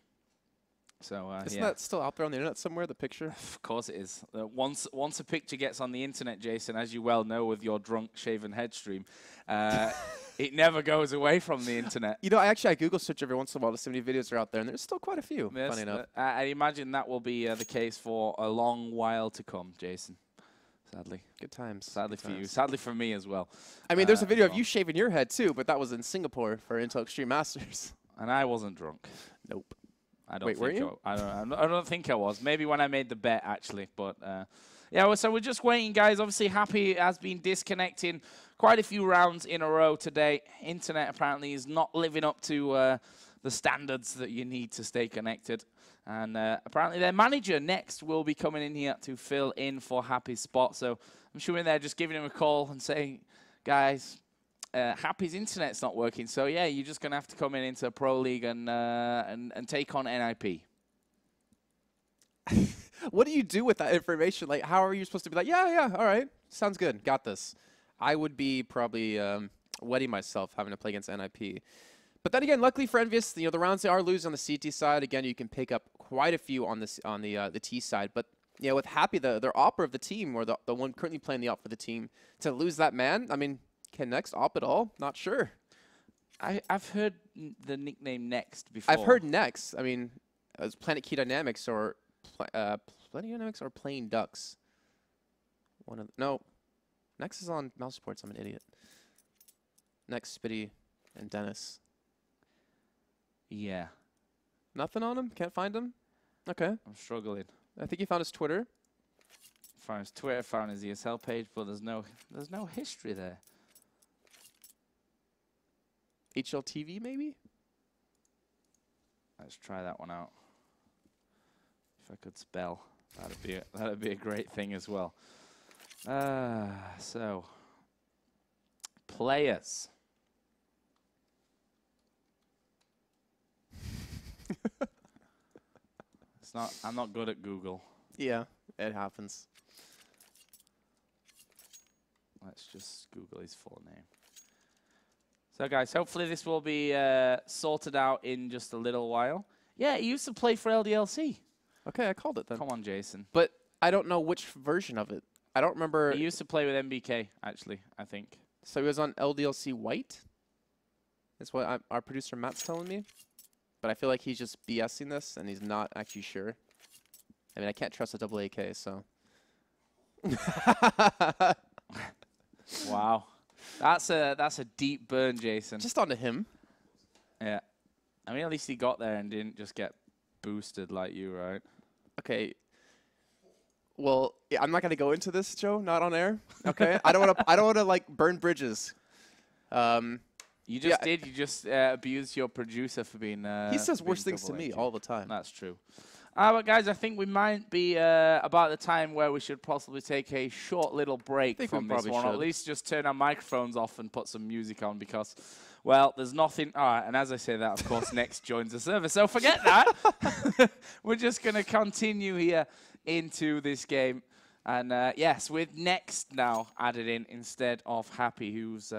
Speaker 1: So
Speaker 2: isn't that still out there on the internet somewhere, the picture?
Speaker 1: Of course it is. Once a picture gets on the internet, Jason, as you well know with your drunk shaven head stream, it never goes away from the internet.
Speaker 2: You know, I Google search every once in a while to see how many videos are out there, and there's still quite a few, funny enough.
Speaker 1: I imagine that will be the case for a long while to come, Jason. Sadly.
Speaker 2: Good times.
Speaker 1: Sadly for you. Sadly for me as well.
Speaker 2: I mean, there's a video of you shaving your head, too, but that was in Singapore for Intel Extreme Masters.
Speaker 1: And I wasn't drunk.
Speaker 2: Nope.
Speaker 1: I don't think I don't think I was. Maybe when I made the bet, actually. But, yeah, so we're just waiting, guys. Obviously, Happy has been disconnecting quite a few rounds in a row today. Internet apparently is not living up to the standards that you need to stay connected. And apparently their manager next will be coming in here to fill in for Happy's spot. So I'm sure they're just giving him a call and saying, guys, Happy's internet's not working. So, yeah, you're just going to have to come into Pro League and take on NIP.
Speaker 2: What do you do with that information? Like, how are you supposed to be like, yeah, all right, sounds good, got this. I would be probably wetting myself having to play against NIP. But then again, luckily for EnVyUs, you know, the rounds they are losing on the CT side, again, you can pick up quite a few on the T side. But yeah, with Happy, their opera of the team, or the one currently playing the op for the team, to lose that man, I mean, can Next op at all? Not sure.
Speaker 1: I've heard the nickname Next before.
Speaker 2: I've heard Next. I mean, it was Planet Key Dynamics or Planet Dynamics or Playing Ducks. No, Next is on Mouse Sports. I'm an idiot. Next, Spitty, and Dennis.
Speaker 1: Yeah.
Speaker 2: Nothing on him? Can't find him? Okay.
Speaker 1: I'm struggling.
Speaker 2: I think he found his Twitter.
Speaker 1: Found his Twitter, found his ESL page, but there's no history there.
Speaker 2: HLTV maybe?
Speaker 1: Let's try that one out. If I could spell, that'd be a great thing as well. So players. I'm not good at Google.
Speaker 2: Yeah, it happens.
Speaker 1: Let's just Google his full name. So, guys, hopefully this will be sorted out in just a little while. Yeah, he used to play for LDLC.
Speaker 2: Okay, I called it then.
Speaker 1: Come on, Jason.
Speaker 2: But I don't know which version of it. I don't remember.
Speaker 1: He used to play with MBK, actually, I think.
Speaker 2: So he was on LDLC White? That's what our producer Matt's telling me. But I feel like he's just BSing this, and he's not actually sure. I mean, I can't trust a double AK, so.
Speaker 1: Wow. That's a deep burn, Jason.
Speaker 2: Just onto him.
Speaker 1: Yeah. I mean, at least he got there and didn't just get boosted like you, right?
Speaker 2: Okay. Well, yeah, I'm not going to go into this, Joe. Not on air. Okay. I don't want to like burn bridges.
Speaker 1: You just did. You just abused your producer for being.
Speaker 2: He says worse things to me all the time.
Speaker 1: That's true. But guys, I think we might be about the time where we should possibly take a short little break from this one. Or at least just turn our microphones off and put some music on because, well, there's nothing. All right, and as I say that, of course, Next joins the server. So forget that. We're just going to continue here into this game. And yes, with Next now added in instead of Happy, who's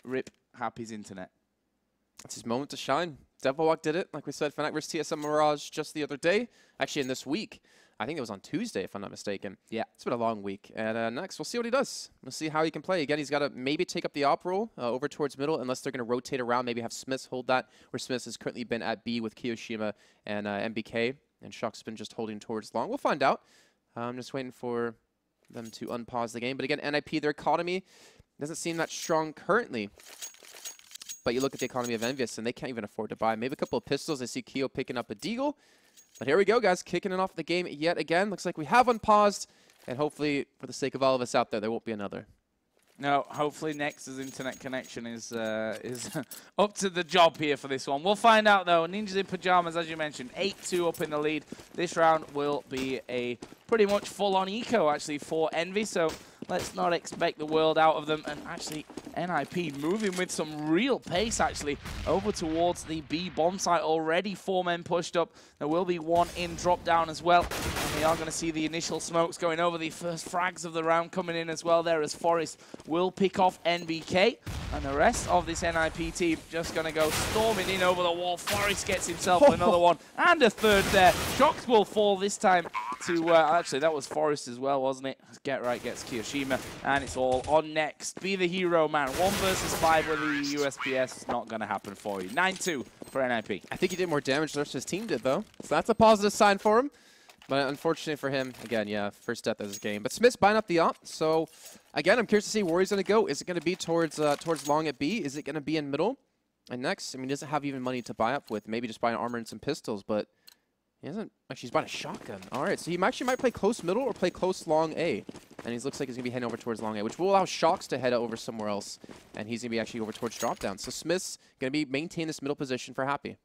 Speaker 1: rip Happy's internet.
Speaker 2: It's his moment to shine. Devilwalk did it, like we said, Fnatic vs TSM Mirage just the other day. Actually, in this week. I think it was on Tuesday, if I'm not mistaken. Yeah, it's been a long week. And next, we'll see what he does. We'll see how he can play. Again, he's got to maybe take up the op role over towards middle, unless they're going to rotate around. Maybe have Smiths hold that, where Smiths has currently been at B with Kiyoshima and MBK. And Shock's been just holding towards long. We'll find out. I'm just waiting for them to unpause the game. But again, NIP, their economy doesn't seem that strong currently. But you look at the economy of EnVyUs, and they can't even afford to buy. Maybe a couple of pistols. I see Keo picking up a Deagle. But here we go, guys, kicking it off the game yet again. Looks like we have unpaused, and hopefully, for the sake of all of us out there, there won't be another.
Speaker 1: No, hopefully Nex's internet connection is up to the job here for this one. We'll find out, though. Ninjas in Pyjamas, as you mentioned, 8-2 up in the lead. This round will be a pretty much full-on eco, actually, for Envy, so let's not expect the world out of them. And actually, NIP moving with some real pace, actually, over towards the B bomb site. Already 4 men pushed up. There will be 1 in drop down as well. And we are going to see the initial smokes going over. The first frags of the round coming in as well there, as Forest will pick off NBK. And the rest of this NIP team just going to go storming in over the wall. Forest gets himself another one and a third there. Shocks will fall this time to, actually that was Forest as well, wasn't it? Get right gets Kiyoshima, and it's all on Next. Be the hero, man. 1 versus 5 with the USPS. It's not going to happen for you. 9-2 for NIP. I
Speaker 2: think he did more damage than his team did, though. So that's a positive sign for him. But unfortunately for him, again, yeah, first death of this game. But Smith's buying up the op, so again, I'm curious to see where he's going to go. Is it going to be towards long at B? Is it going to be in middle? And Next, I mean, he doesn't have even money to buy up with. Maybe just buy an armor and some pistols, but he doesn't. Actually, he's buying a shotgun. All right, so he actually might play close middle or play close long A. And he looks like he's going to be heading over towards long A, which will allow Shocks to head over somewhere else. And he's going to be actually over towards drop down. So Smith's going to be maintaining this middle position for Happy.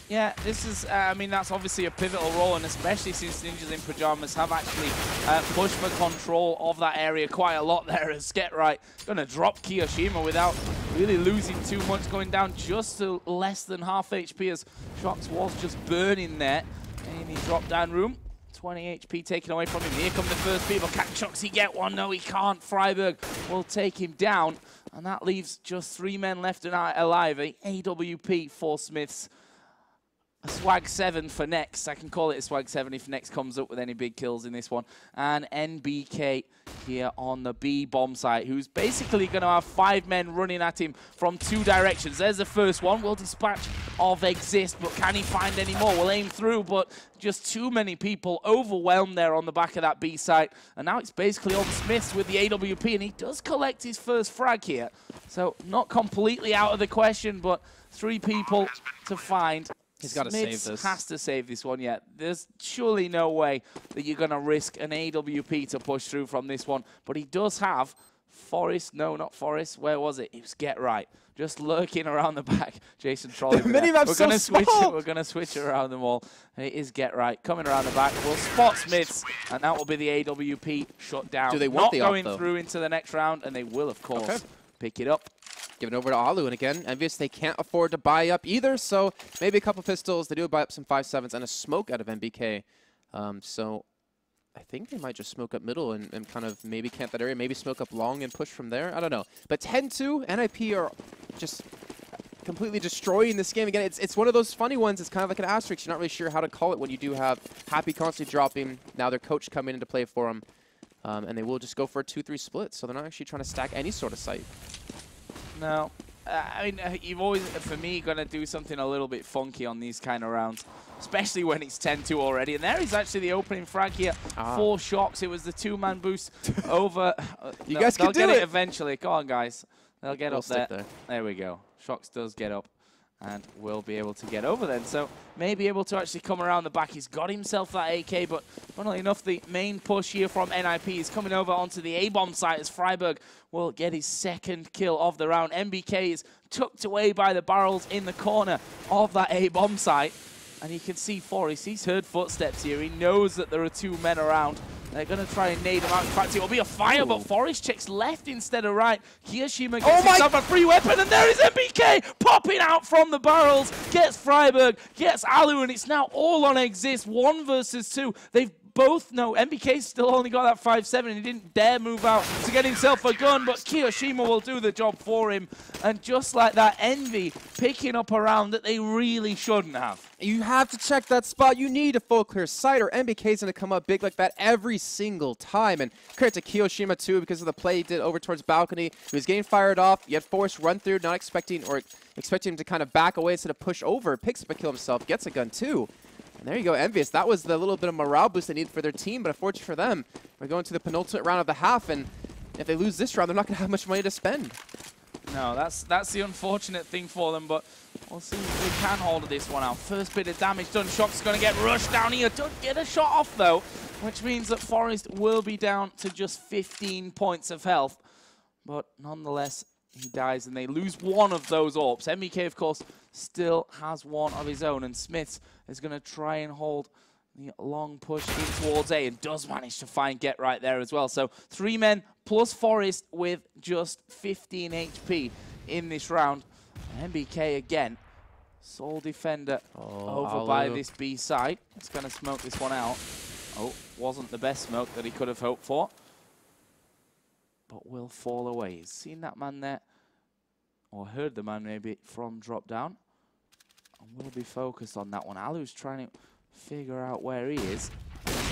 Speaker 1: Yeah, this is, I mean, that's obviously a pivotal role, and especially since Ninjas in Pyjamas have actually pushed for control of that area quite a lot there, as Get-Right going to drop Kiyoshima without really losing too much, going down just to less than half HP, as Shocks was just burning there in the drop-down room. 20 HP taken away from him. Here come the first people. Can Shoxy get one? No, he can't. Freiburg will take him down, and that leaves just 3 men left and alive. A AWP for Smiths. A swag 7 for Next. I can call it a swag 7 if Next comes up with any big kills in this one. And NBK here on the B bomb site, who's basically going to have 5 men running at him from 2 directions. There's the first one. Will dispatch of Exist, but can he find any more? We'll aim through, but just too many people overwhelmed there on the back of that B site. And now it's basically on Smiths with the AWP, and he does collect his first frag here. So not completely out of the question, but 3 people to find.
Speaker 2: He's got to save this.
Speaker 1: Has to save this one, yeah. There's surely no way that you're going to risk an AWP to push through from this one. But he does have Forest. No, not Forest. Where was it? It was Get Right. Just lurking around the back. Jason Trolley. We're going to switch around them all. And it is Get Right coming around the back. We'll spot Smiths, and that will be the AWP shut down.
Speaker 2: Do they want the
Speaker 1: going through into the next round, and they will, of course, pick it up.
Speaker 2: Give it over to Alu, and again, EnVyUs, they can't afford to buy up either, so maybe a couple pistols. They do buy up some 5.7s and a smoke out of MBK. So I think they might just smoke up middle and kind of maybe camp that area, maybe smoke up long and push from there. I don't know. But 10-2, NIP are just completely destroying this game. Again, it's one of those funny ones. It's kind of like an asterisk. You're not really sure how to call it when you do have Happy constantly dropping. Now their coach coming into play for them, and they will just go for a 2-3 split, so they're not actually trying to stack any sort of site.
Speaker 1: No. I mean, you've always, for me, going to do something a little bit funky on these kind of rounds, especially when it's 10-2 already. And there is actually the opening frag here. 4 Shocks. It was the 2-man boost over.
Speaker 2: You guys can do it.
Speaker 1: They'll get it eventually. Go on, guys. They'll get up there. There we go. Shocks does get up and will be able to get over then. So maybe able to actually come around the back. He's got himself that AK, but funnily enough, the main push here from NIP is coming over onto the A-bomb site as Freiburg will get his 2nd kill of the round. MBK is tucked away by the barrels in the corner of that A-bomb site. And you can see Forrest, he's heard footsteps here. He knows that there are 2 men around. They're going to try and nade him out. In fact, it will be a fire, but Forrest checks left instead of right. Kiyoshima gets himself a free weapon, and there is MBK popping out from the barrels. Gets Freiburg, gets Alu, and it's now all on Exist. 1 versus 2. They've both know MBK still only got that 5-7. He didn't dare move out to get himself a gun, but Kiyoshima will do the job for him. And just like that, Envy picking up a round that they really shouldn't have.
Speaker 2: You have to check that spot. You need a full clear sight, or MBK's going to come up big like that every single time. And credit to Kiyoshima, too, because of the play he did over towards balcony. He was getting fired off. You had forced run through, not expecting him to kind of back away instead of push over. Picks up a kill himself, gets a gun, too. And there you go, EnVyUs. That was the little bit of morale boost they needed for their team, but unfortunately for them, we're going to the penultimate round of the half, and if they lose this round, they're not going to have much money to spend.
Speaker 1: No, that's the unfortunate thing for them, but we'll see if they can hold this one out. First bit of damage done. Shock's going to get rushed down here. Don't get a shot off, though, which means that Forest will be down to just 15 points of health. But nonetheless, he dies, and they lose one of those orbs. MBK, of course, still has one of his own, and Smiths is going to try and hold the long push in towards A, and does manage to find Get right there as well. So 3 men plus Forest with just 15 HP in this round. MBK again, sole defender over by this B side. It's going to smoke this one out. Oh, wasn't the best smoke that he could have hoped for, but will fall away. He's seen that man there, or heard the man maybe from drop down, and will be focused on that one. Alu's trying to figure out where he is.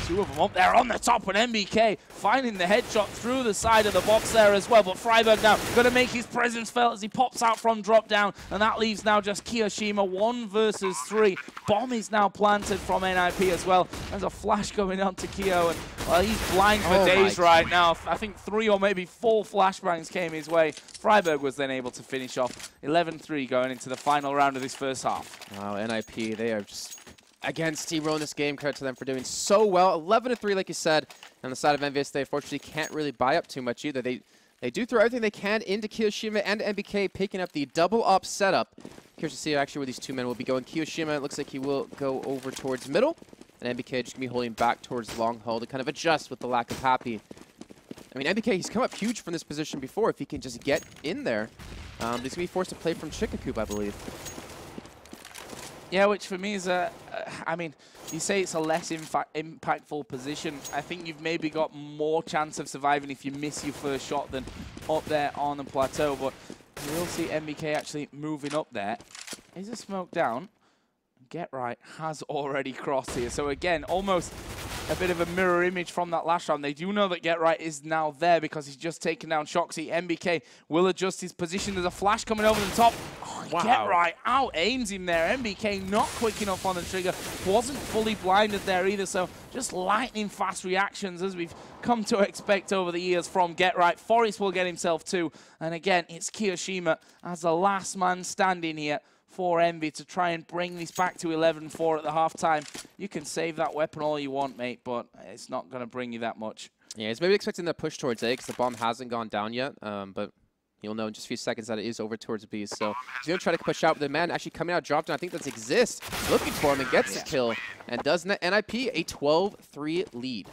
Speaker 1: 2 of them up there on the top, and MBK finding the headshot through the side of the box there as well. But Freiburg now going to make his presence felt as he pops out from drop down, and that leaves now just Kiyoshima 1 versus 3. Bomb is now planted from NIP as well. There's a flash going on to Kyo, and well, he's blind for days right now. I think 3 or maybe 4 flashbangs came his way. Freiburg was then able to finish off 11-3 going into the final round of this first half.
Speaker 2: Wow, NIP, they are just again steamrolling this game. Credit to them for doing so well. 11-3, like you said. On the side of EnVyUs, they unfortunately can't really buy up too much either. They do throw everything they can into Kiyoshima and MBK, picking up the double up setup. Curious to see actually where these 2 men will be going. Kiyoshima, it looks like he will go over towards middle, and MBK just going to be holding back towards long haul to kind of adjust with the lack of Happy. I mean, MBK, he's come up huge from this position before. If he can just get in there, he's going to be forced to play from Chickacoop, I believe.
Speaker 1: Yeah, which for me is I mean, you say it's a less impactful position. I think you've maybe got more chance of surviving if you miss your first shot than up there on the plateau. But you will see MBK actually moving up there. Is a smoke down? Get right has already crossed here. So again, almost a bit of a mirror image from that last round. They do know that Get Right is now there because he's just taken down Shoxy. MBK will adjust his position. There's a flash coming over the top. Oh, wow. Get Right out aims him there. MBK not quick enough on the trigger. Wasn't fully blinded there either. So just lightning fast reactions as we've come to expect over the years from Get Right. Forrest will get himself 2. And again, it's Kiyoshima as the last man standing here for Envy to try and bring this back to 11-4 at the halftime. You can save that weapon all you want, mate, but it's not going to bring you that much. Yeah,
Speaker 2: he's maybe expecting the push towards A because the bomb hasn't gone down yet, but he'll know in just a few seconds that it is over towards B. So he's going to try to push out with the man actually coming out, dropped down. I think that's Exist, looking for him and gets the kill, and does NIP a 12-3 lead.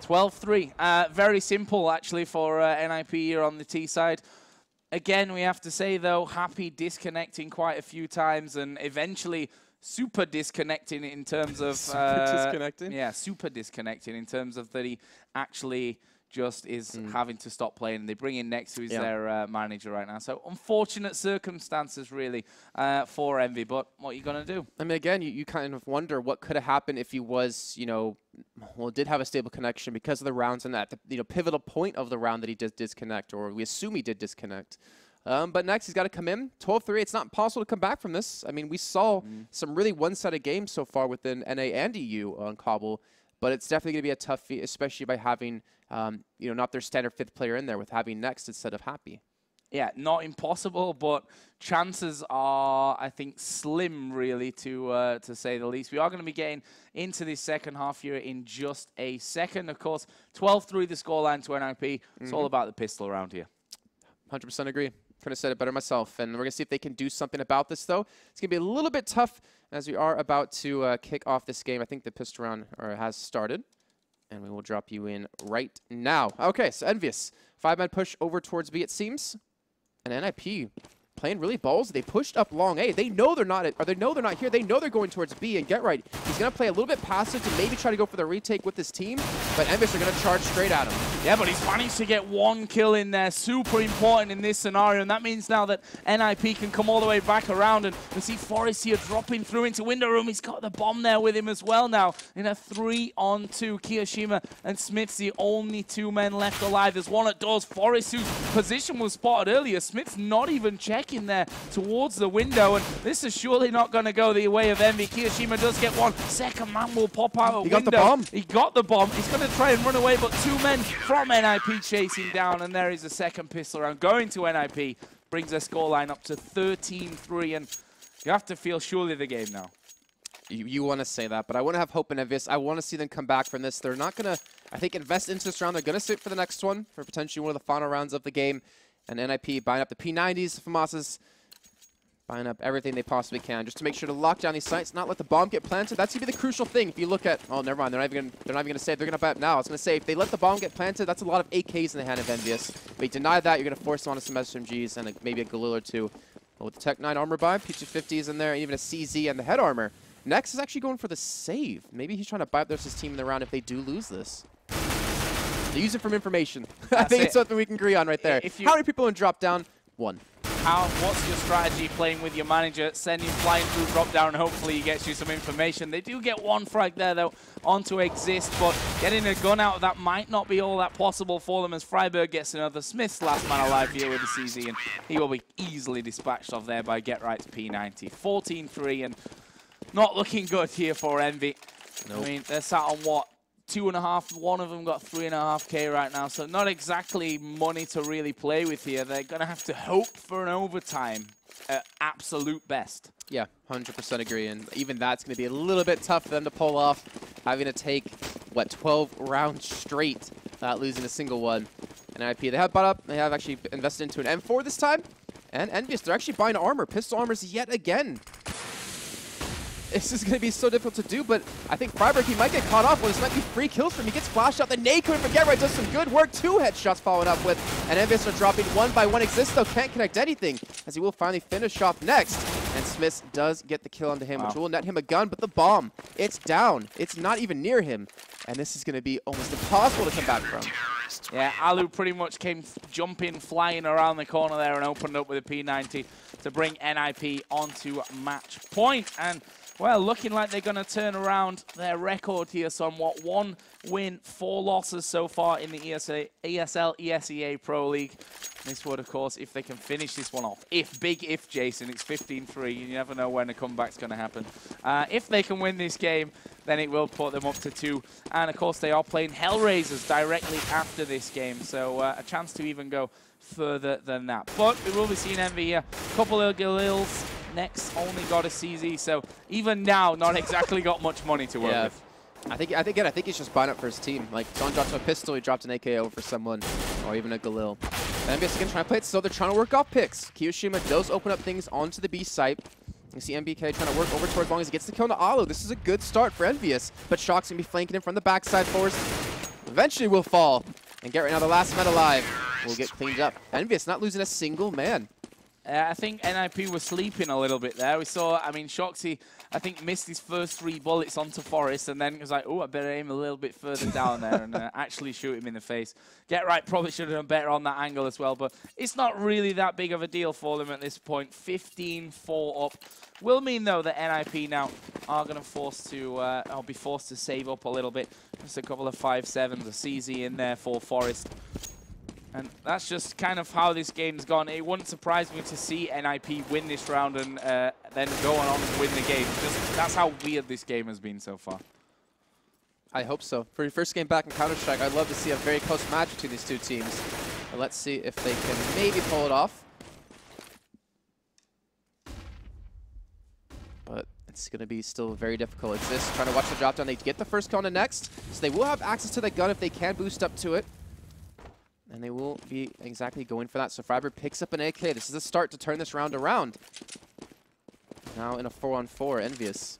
Speaker 1: 12-3. Very simple, actually, for NIP here on the T side. Again, we have to say, though, Happy disconnecting quite a few times and eventually super disconnecting in terms of...
Speaker 2: super disconnecting?
Speaker 1: Yeah, super disconnecting in terms of that he actually just is having to stop playing. They bring in Nex, who's their manager right now. So unfortunate circumstances, really, for Envy. But what are you going to do? I
Speaker 2: mean, again, you kind of wonder what could have happened if he was, you know, well, did have a stable connection because of the rounds and that, the pivotal point of the round that he did disconnect, or we assume he did disconnect. But next, he's got to come in. 12-3, it's not possible to come back from this. I mean, we saw some really one-sided games so far within NA and EU on Cobble, but it's definitely going to be a tough feat, especially by having, you know, not their standard 5th player in there with having Next instead of Happy.
Speaker 1: Yeah, not impossible, but chances are, I think, slim, really, to say the least. We are going to be getting into this second half here in just a second. Of course, 12-3 the scoreline to NIP. It's all about the pistol around here.
Speaker 2: 100% agree. Could have said it better myself. And we're going to see if they can do something about this, though. It's going to be a little bit tough as we are about to kick off this game. I think the pistol round has started. And we will drop you in right now. Okay, so EnVyUs. 5-man push over towards B, it seems. And NIP playing really ballsy. They pushed up long A. They know they're not, or they know they're not here. They know they're going towards B. And Get Right, he's going to play a little bit passive to maybe try to go for the retake with his team. But EnVyUs are going to charge straight at him.
Speaker 1: Yeah, but he's managed to get one kill in there. Super important in this scenario. And that means now that NIP can come all the way back around. And we see Forest here dropping through into window room. He's got the bomb there with him as well now. In a 3-on-2, Kiyoshima and Smith's the only two men left alive. There's one at doors. Forest, whose position was spotted earlier. Smith's not even checking there towards the window. And this is surely not going to go the way of Envy. Kiyoshima does get one. Second man will pop out a window.
Speaker 2: Got the bomb.
Speaker 1: He got the bomb. He's going to try and run away, but two men from NIP chasing down. And there is a second pistol round going to NIP. Brings their scoreline up to 13-3. And you have to feel surely the game now.
Speaker 2: You want to say that, but I want to have hope in EnVyUs. I want to see them come back from this. They're not going to, I think, invest into this round. They're going to sit for the next one, for potentially one of the final rounds of the game. And NIP buying up the P90s, FAMASas, buying up everything they possibly can just to make sure to lock down these sites, not let the bomb get planted. That's going to be the crucial thing. If you look at, oh, never mind, they're not even going to say they're going to buy up now. I was going to say, if they let the bomb get planted, that's a lot of AKs in the hand of EnVyUs. But you deny that, you're going to force them onto some SMGs and maybe a Galil or two. But with the Tech 9 armor buy, P250s in there, even a CZ and the head armor. Next is actually going for the save. Maybe he's trying to buy up his team in the round if they do lose this. They use it from information. I think it's something we can agree on right there. How many people in drop down? One.
Speaker 1: What's your strategy playing with your manager? Send him flying through drop down and hopefully he gets you some information. They do get one frag there though onto Exist, but getting a gun out of that might not be all that possible for them as Freiburg gets another. Smith's last man alive here with the CZ, and he will be easily dispatched off there by Get Right's P90. 14-3 and not looking good here for Envy. Nope. I mean, they're sat on what? 2.5. One of them got 3.5K right now, so not exactly money to really play with here. They're going to have to hope for an overtime at absolute best. Yeah,
Speaker 2: 100% agree, and even that's going to be a little bit tough for them to pull off, having to take, what, 12 rounds straight without losing a single one. And IP, they have bought up, they have actually invested into an M4 this time, and EnVyUs, they're actually buying armor, pistol armors yet again. This is going to be so difficult to do, but I think Freiburg, he might get caught off. Well, this might be 3 kills for him. He gets flashed out. The nade coming from Get Right does some good work. 2 headshots following up with, and EnVyUs are dropping one by one. Exist, though, can't connect anything, as he will finally finish off next. And Smith does get the kill onto him, which will net him a gun, but the bomb, it's down. It's not even near him, and this is going to be almost impossible to come back from.
Speaker 1: Yeah, Alu pretty much came jumping, flying around the corner there and opened up with a P90 to bring NIP onto match point. And well, looking like they're going to turn around their record here somewhat. 1 win, 4 losses so far in the ESL ESEA Pro League. This would, of course, if they can finish this one off. Big if, Jason, it's 15-3. You never know when a comeback's going to happen. If they can win this game, then it will put them up to 2. And, of course, they are playing Hellraisers directly after this game. So a chance to even go further than that. But we will be seeing Envy here. A couple of Galils. Next only got a CZ, so even now not exactly got much money to work with.
Speaker 2: I think he's just buying up for his team. Like, Don dropped a pistol, he dropped an AK over for someone, or even a Galil. EnVyUs again trying to play it, so they're trying to work off picks. Kiyoshima does open up things onto the B site. You see MBK trying to work over towards as long as he gets the kill to Alu. This is a good start for EnVyUs, but Shock's going to be flanking him from the backside force. Eventually will fall, and Get Right now the last man alive will get cleaned up. EnVyUs not losing a single man.
Speaker 1: I think NIP was sleeping a little bit there. We saw, I mean, Shoxy, I think, missed his first 3 bullets onto Forest, and then was like, oh, I better aim a little bit further down there and actually shoot him in the face. Get Right probably should have done better on that angle as well, but it's not really that big of a deal for them at this point. 15-4 up. Will mean, though, that NIP now are going to be forced to save up a little bit. Just a couple of 5.7s, a CZ in there for Forest. And that's just kind of how this game's gone. It wouldn't surprise me to see NIP win this round and then go on and win the game. That's how weird this game has been so far.
Speaker 2: I hope so. For your first game back in Counterstrike, I'd love to see a very close match between these two teams. But let's see if they can maybe pull it off. But it's going to be still very difficult. Exist trying to watch the drop down. They get the first kill on the next, so they will have access to the gun if they can boost up to it. And they will be exactly going for that. So Freiburg picks up an AK. This is a start to turn this round around. Now in a 4-on-4, EnVyUs.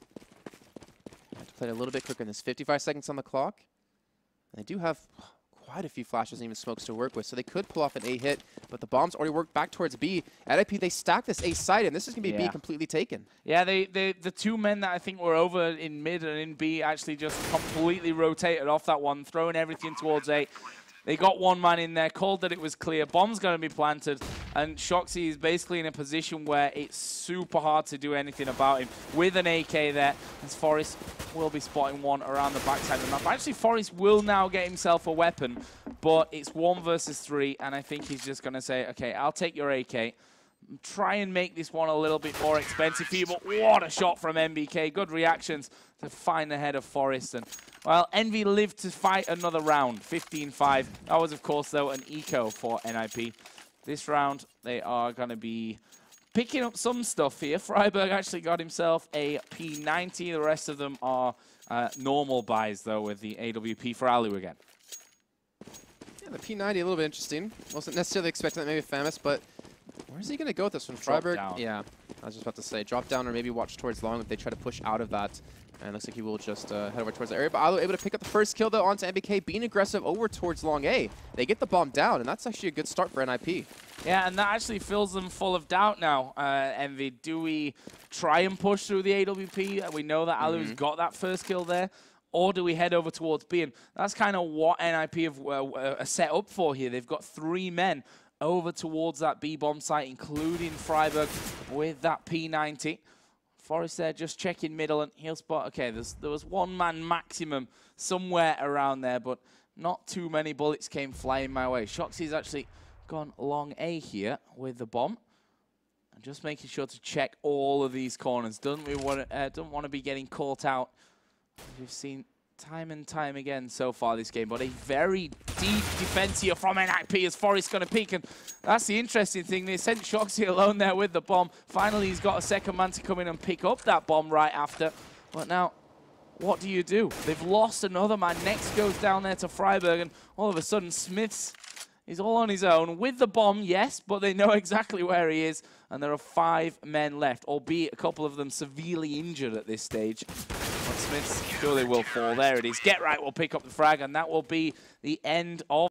Speaker 2: Have to play it a little bit quicker than this. 55 seconds on the clock. And they do have quite a few flashes and even smokes to work with, so they could pull off an A hit, but the bombs already worked back towards B. NIP, they stack this A side, and this is going to be B completely taken. Yeah,
Speaker 1: the two men that I think were over in mid and in B actually just completely rotated off that one, throwing everything towards A. They got one man in there, called that it was clear. Bomb's going to be planted, and Shoxy is basically in a position where it's super hard to do anything about him. With an AK there, as Forest will be spotting one around the backside of the map. Actually, Forest will now get himself a weapon, but it's 1 versus 3, and I think he's just going to say, okay, I'll take your AK. Try and make this one a little bit more expensive for you, but what a shot from MBK. Good reactions to find ahead of Forest. And, well, Envy lived to fight another round, 15-5. That was, of course, though, an eco for NIP. This round, they are going to be picking up some stuff here. Freiburg actually got himself a P90. The rest of them are normal buys, though, with the AWP for Alu again.
Speaker 2: Yeah, the P90, a little bit interesting. Wasn't necessarily expecting that maybe famous, but where's he going to go with this one? Freiburg? Yeah, I was just about to say, drop down or maybe watch towards long if they try to push out of that. And looks like he will just head over towards the area. But Alu able to pick up the first kill, though, onto MBK, being aggressive over towards long A. They get the bomb down, and that's actually a good start for NIP.
Speaker 1: Yeah, and that actually fills them full of doubt now, Envy. Do we try and push through the AWP? We know that Alu's got that first kill there. Or do we head over towards B? And that's kind of what NIP have set up for here. They've got 3 men over towards that B bomb site, including Freiburg with that P90. Forrest there just checking middle, and he'll spot, okay, there was 1 man maximum somewhere around there, but not too many bullets came flying my way. Shoxy's actually gone long A here with the bomb. And just making sure to check all of these corners. Don't want to be getting caught out. We've seen time and time again so far this game, but a very deep defense here from NIP as Forrest going to peek, and that's the interesting thing. They sent Shoxy alone there with the bomb. Finally, he's got a second man to come in and pick up that bomb right after. But now, what do you do? They've lost another man. Next goes down there to Freiburg, and all of a sudden, Smiths is all on his own with the bomb, yes, but they know exactly where he is, and there are 5 men left, albeit a couple of them severely injured at this stage. Smiths surely will fall. There it is. Get right will pick up the frag, and that will be the end of